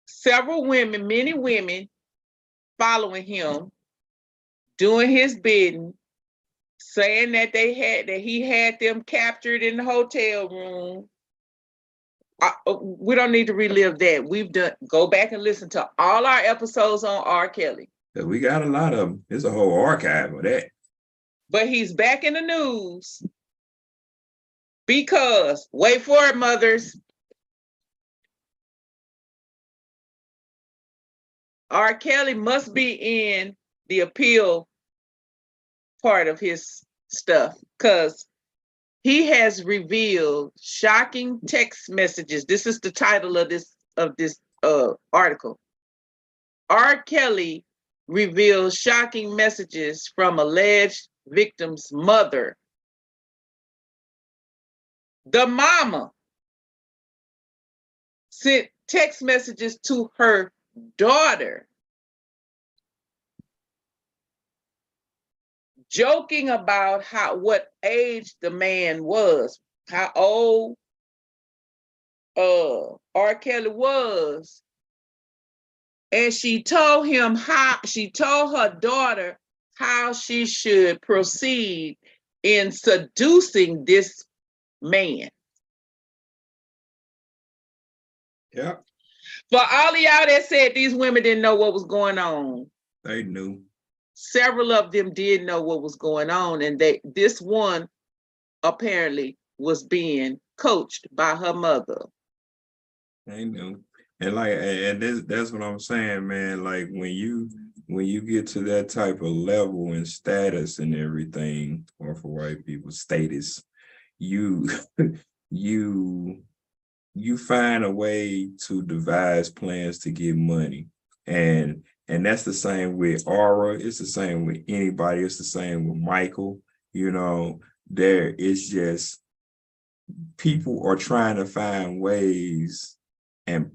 several women, many women following him, doing his bidding, saying that he had them captured in the hotel room. We don't need to relive that. Go back and listen to all our episodes on R. Kelly. We got a lot of them. There's a whole archive of that. But he's back in the news because, wait for it, mothers, R. Kelly must be in the appeal part of his stuff, because he has revealed shocking text messages. This is the title of this article. R. Kelly reveals shocking messages from alleged victim's mother. The mama sent text messages to her daughter, joking about what age the man was, how old R. Kelly was. And she told her daughter how she should proceed in seducing this man. Yeah, For all of y'all that said these women didn't know what was going on, they knew. several of them did know what was going on, and this one apparently was being coached by her mother. They knew. And like, and that's what I'm saying, man. Like when you get to that type of level and status and everything, or for white people, status, you you you find a way to devise plans to get money. And that's the same with Aura. It's the same with anybody. It's the same with Michael. You know, there it's just people are trying to find ways and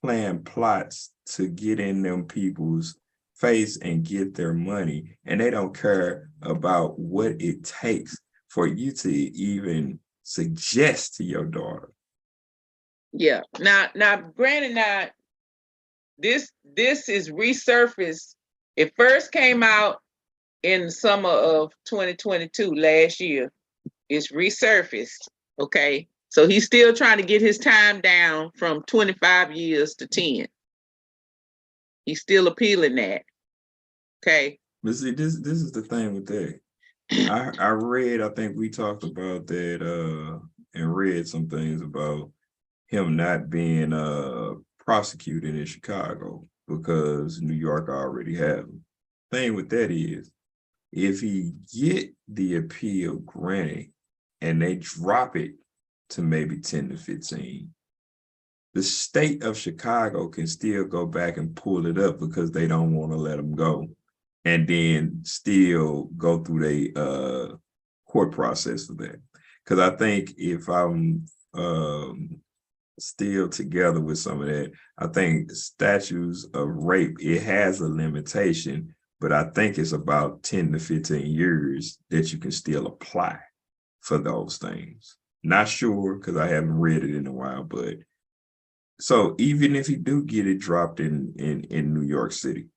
plan plots to get in them people's face and get their money. And they don't care about what it takes for you to even suggest to your daughter. Yeah. Now, granted, now this is resurfaced. It first came out in the summer of 2022, last year. It's resurfaced. Okay. So he's still trying to get his time down from 25 years to 10. He's still appealing that. Okay. But see, this is the thing with that. I read, I think we talked about that and read some things about him not being prosecuted in Chicago because New York already have him. Thing with that is, if he get the appeal granted and they drop it to maybe 10 to 15, the state of Chicago can still go back and pull it up because they don't want to let him go, and then still go through the court process for that. Because I think if I'm still together with some of that, I think statutes of rape, it has a limitation, but I think it's about 10 to 15 years that you can still apply for those things. Not sure because I haven't read it in a while, but so even if you do get it dropped in New York City,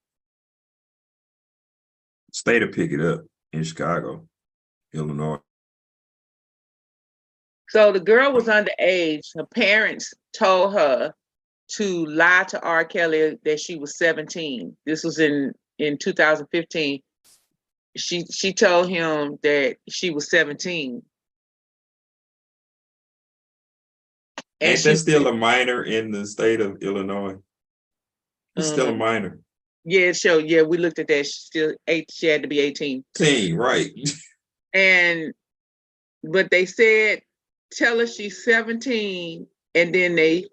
state to pick it up in Chicago, Illinois. So the girl was underage. Her parents told her to lie to R. Kelly that she was 17. This was in 2015. She told him that she was 17. And Ain't that still a minor in the state of Illinois? It's still a minor. Yeah, we looked at that. She had to be 18. Right. But they said, tell her she's 17, and then they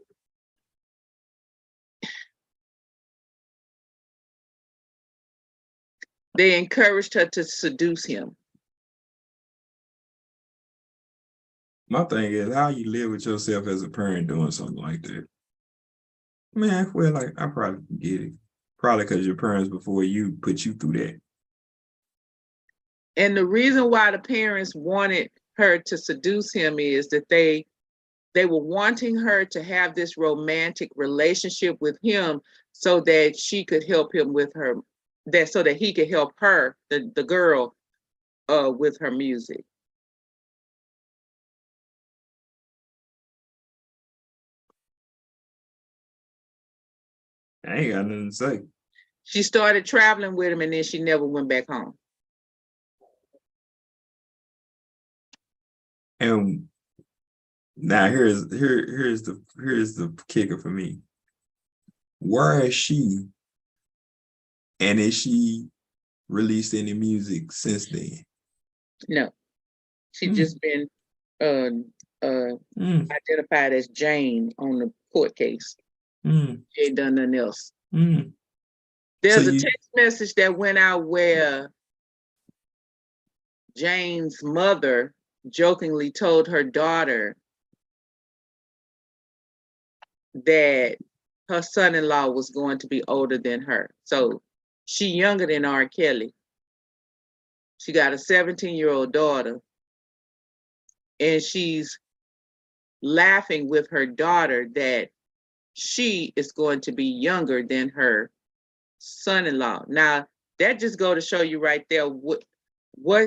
encouraged her to seduce him. My thing is, how you live with yourself as a parent doing something like that? Man, well, like, I probably get it. Probably because your parents before you put you through that. And the reason why the parents wanted her to seduce him is that they were wanting her to have this romantic relationship with him so that she could help him with her, so that he could help her, the girl, with her music. I ain't got nothing to say. She started traveling with him and then she never went back home. And now here's the kicker for me. Where is she? And is she released any music since then? No. She just been identified as Jane on the court case. She ain't done nothing else. There's a text message that went out where Jane's mother jokingly told her daughter that her son-in-law was going to be older than her. So she younger than R. Kelly. She got a 17-year-old daughter, and she's laughing with her daughter that she is going to be younger than her son-in-law. Now, that just go to show you right there what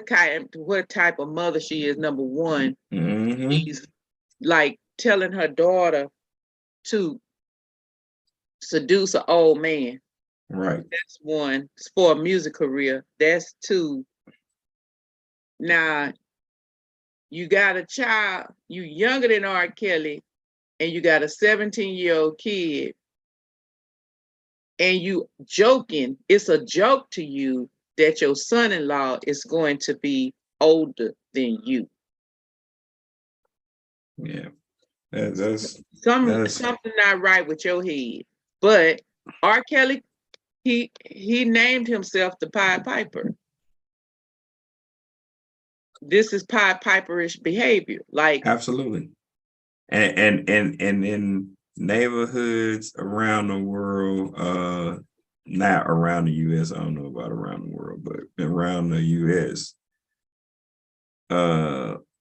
type of mother she is. Number one, she's like telling her daughter to seduce an old man. Right. That's one. It's for a music career. That's two. Now, you got a child, you younger than R. Kelly, and you got a 17-year-old kid, and you joking, it's a joke to you that your son-in-law is going to be older than you. Yeah. That's Something not right with your head. But R. Kelly, he named himself the Pied Piper. This is Pied Piperish behavior. Like, absolutely. And in neighborhoods around the world, not around the US, I don't know about around the world, but around the US,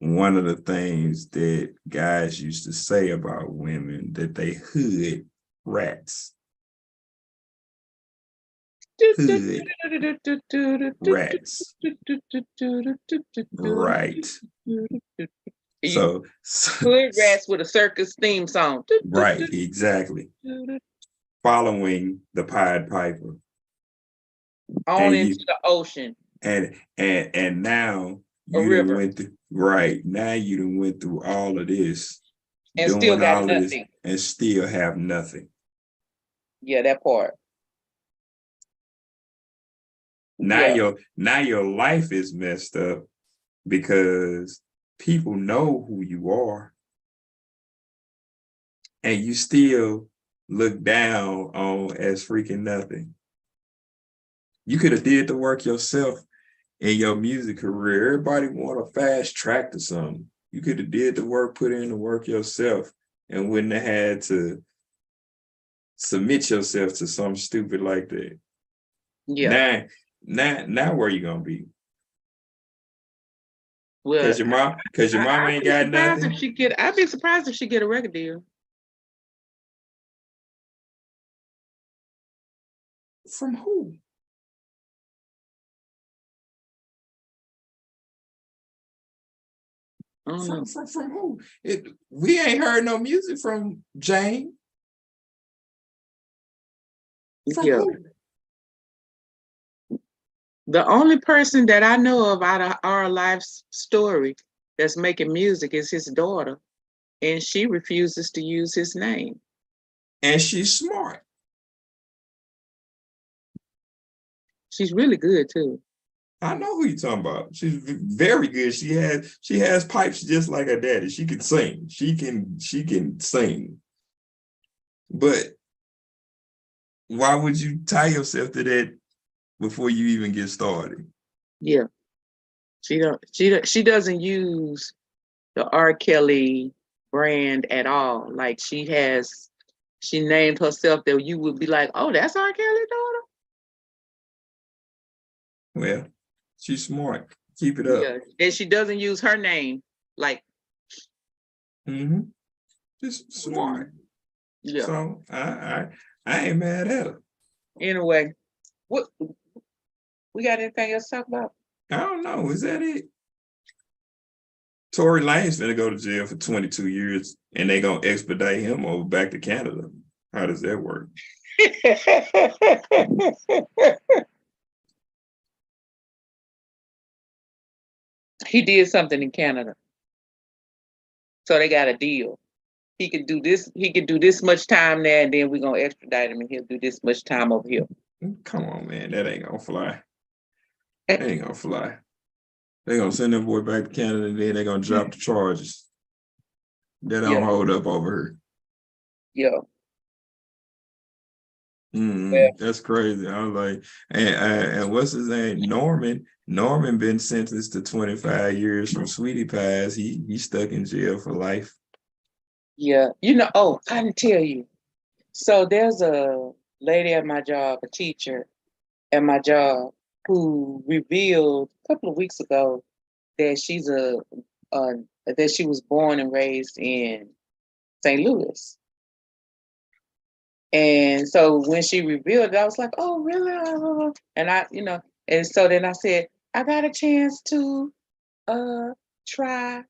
one of the things that guys used to say about women that they hood rats. Hood rats. Right. So hood rats with a circus theme song. Right, exactly. Following the Pied Piper. On into the ocean. And now you done went through, right, now you done went through all of this. And still got nothing. And still have nothing. Yeah, that part. Now your life is messed up because people know who you are. And you still look down on as freaking nothing. You could have did the work yourself in your music career. Everybody want a fast track to something. You could have did the work, put in the work yourself, and wouldn't have had to submit yourself to something stupid like that. Yeah. Now where you gonna be? Well, because your mom ain't got nothing. I'd be surprised if she get a record deal. From who? From who? We ain't heard no music from Jane. From who? The only person that I know of out of our life story that's making music is his daughter, and she refuses to use his name. And she's smart. She's really good too. I know who you're talking about. She's very good. She has pipes just like her daddy. She can sing. She can sing. But why would you tie yourself to that before you even get started? Yeah. She doesn't use the R. Kelly brand at all. Like she named herself that you would be like, oh, that's R. Kelly's daughter? Well, she's smart. Keep it up. Yeah. And she doesn't use her name. Like just smart. Yeah. So I ain't mad at her. Anyway, what we got anything else to talk about? I don't know. Is that it? Tory Lanez gonna go to jail for 22 years and they gonna expedite him over back to Canada. How does that work? He did something in Canada. So they got a deal. He could do this much time there, and then we're gonna extradite him and he'll do this much time over here. Come on, man. That ain't gonna fly. That ain't gonna fly. They're gonna send that boy back to Canada and then they're gonna drop the charges. They don't hold up over here. Yeah. That's crazy. I was like, and what's his name? Norman. Norman been sentenced to 25 years from Sweetie Pies. He's stuck in jail for life. Yeah. I didn't tell you. So there's a lady at my job, a teacher at my job, who revealed a couple of weeks ago that that she was born and raised in St. Louis. And so when she revealed it, I was like, oh, really? And and so then I said, I got a chance to try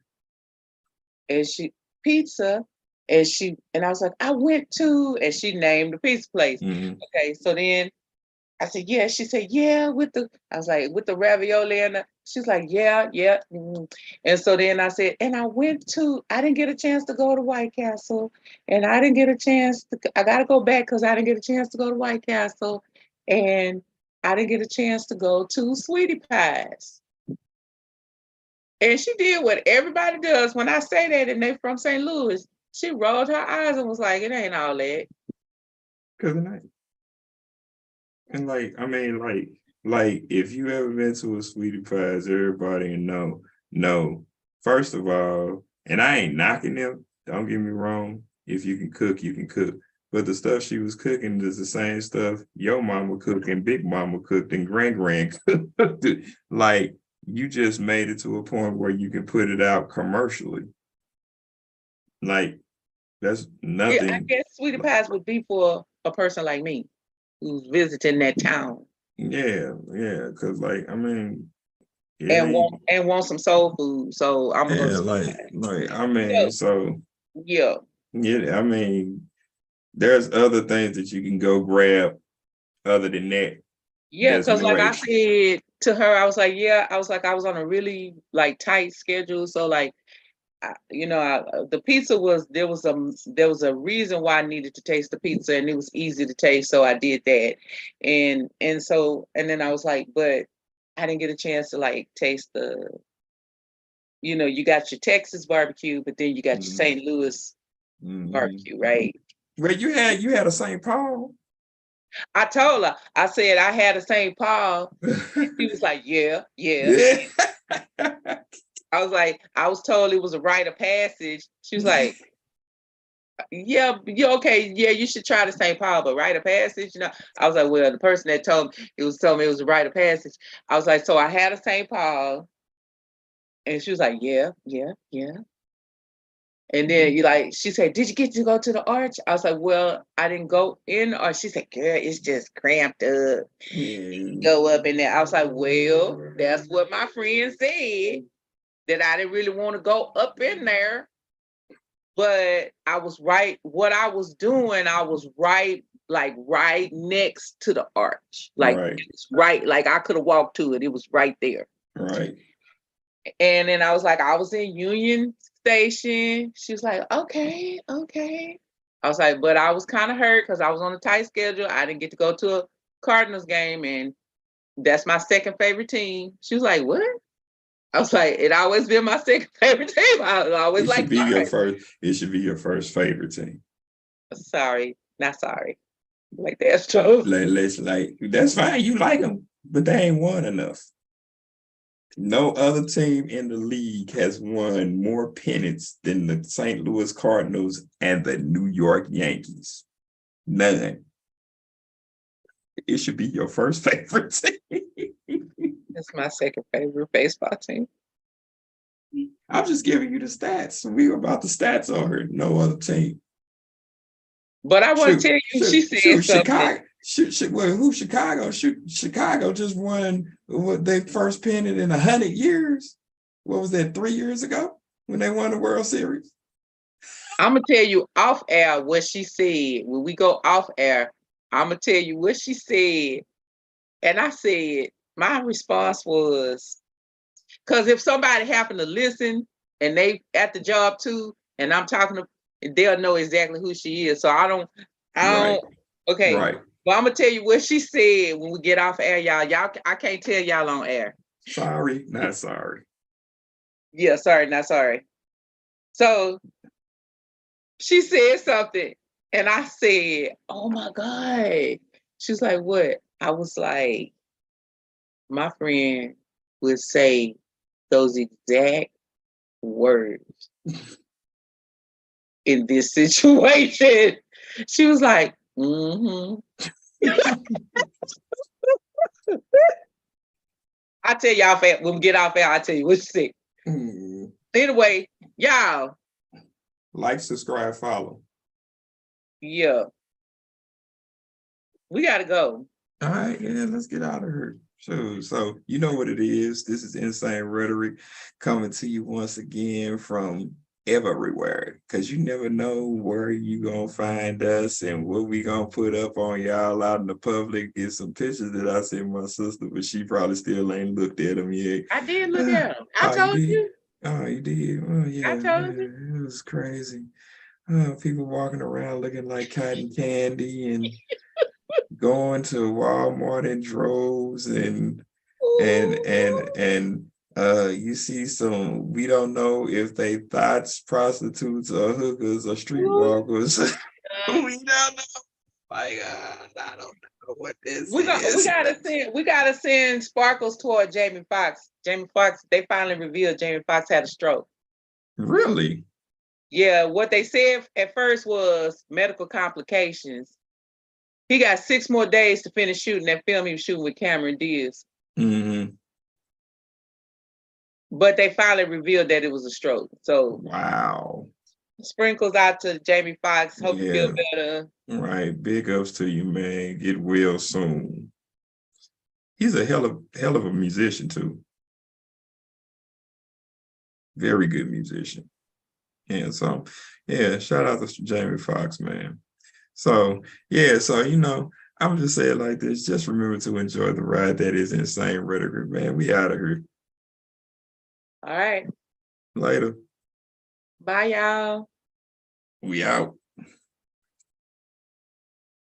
pizza And I was like, I went to, and she named the pizza place. Mhm. Okay, so then I said, yeah. She said, yeah, I was like, with the ravioli and she's like, yeah, yeah. And so then I said, and I didn't get a chance to go to White Castle. And I didn't get a chance I got to go back because I didn't get a chance to go to White Castle. And I didn't get a chance to go to Sweetie Pies. And she did what everybody does when I say that and they from St. Louis. She rolled her eyes and was like, it ain't all that. Cause of that. And like, I mean, like if you ever been to a Sweetie Pies, everybody know. First of all, and I ain't knocking them. Don't get me wrong. If you can cook, you can cook. But the stuff she was cooking is the same stuff your mama cooked and Big Mama cooked and Grand cooked. Like you just made it to a point where you can put it out commercially. Like that's Yeah, I nothing. guess Sweetie Pies would be for a person like me who's visiting that town Yeah, because like I mean, it and ain't. want some soul food. So I'm gonna go to Yeah, Sweetie Pies. like I mean, So so yeah. yeah, I mean, there's other things that you can go grab other than that. Yeah, That's because more like I extra. said to her, I was like, yeah, I was on a really like tight schedule. So like the pizza there was a reason why I needed to taste the pizza and it was easy to taste, so I did that. And then I was like, but I didn't get a chance to like taste you got your Texas barbecue, but then you got your Mhm, St. Louis mhm. barbecue, right? Well, you had a St. Paul. I told her, I said I had a St. Paul. She was like, yeah, yeah. Yeah. I was like, I was told it was a rite of passage. She was like, yeah, you okay? Yeah, you should try the St. Paul, but rite of passage, I was like, well, the person that told me it was a rite of passage. I was like, so I had a St. Paul, and she was like, yeah, yeah, yeah. And then she said, did you get to go to the arch? I was like, well, I didn't go in, or she said, girl, it's just cramped up. Yeah. Go up in there. I was like, well, that's what my friend said, that I didn't really want to go up in there. But I was right. What I was doing, I was right, like right next to the arch. Like Right, it's right, like I could have walked to it. It was right there. right. And then I was like, I was in Union Station. She was like, okay, okay. I was like, but I was kind of hurt because I was on a tight schedule. I didn't get to go to a Cardinals game, and that's my second favorite team. She was like, what? I was like, it always been my second favorite team. I always It should like be your Cardinals. first. It should be your first favorite team. Sorry, not sorry. Like the Astros. Like that's fine. You like them, but they ain't won enough. No other team in the league has won more pennants than the St. Louis Cardinals and the New York Yankees. None. It should be your first favorite team. It's my second favorite baseball team. I'm just giving you the stats. We were about the stats on her. No other team. But I want to tell you, she said something. Chicago. Well, who Chicago? Chicago just won what their first pennant in 100 years. What was that? 3 years ago when they won the World Series. I'm gonna tell you off air what she said. When we go off air, I'm gonna tell you what she said. And I said, my response was, because if somebody happened to listen and they at the job too, and I'm talking to, they'll know exactly who she is. So I don't, Right. okay. Right. Well, I'm gonna tell you what she said when we get off air, y'all. I can't tell y'all on air. Sorry, not sorry. Yeah, sorry, not sorry. So she said something, and I said, "Oh my God." She's like, "What?" I was like, "My friend would say those exact words in this situation." She was like, "Mm-hmm." I tell y'all when we get off air, I tell you what she said. Anyway, y'all. Like, subscribe, follow. Yeah. We gotta go. All right, yeah, let's get out of here. So you know what it is. This is Insane Rhetoric coming to you once again from everywhere, because you never know where you gonna find us and what we gonna put up on y'all out in the public. Get some pictures that I sent my sister, but she probably still ain't looked at them yet. I did look at them. I Oh, you told did? you. Oh, you did? Oh, yeah, I told you. it was crazy. People walking around looking like cotton candy and going to Walmart in droves and you see some, we don't know if they thoughts prostitutes or hookers or streetwalkers. We don't know. Like, I don't know what this is. We gotta send sparkles toward Jamie Foxx. Jamie Foxx, they finally revealed Jamie Foxx had a stroke. Really? Yeah, what they said at first was medical complications. He got 6 more days to finish shooting that film he was shooting with Cameron Diaz. Mm-hmm. But they finally revealed that it was a stroke. So wow. Sprinkles out to Jamie Foxx. Hope you feel Yeah. better. Right. Big ups to you, man. Get well soon. He's a hell of a musician too. Very good musician. And so, yeah, shout out to Jamie Foxx, man. So, yeah, so, I would just say it like this. Just remember to enjoy the ride that is Insane Rhetoric, man. We out of here. All right. Later. Bye, y'all. We out.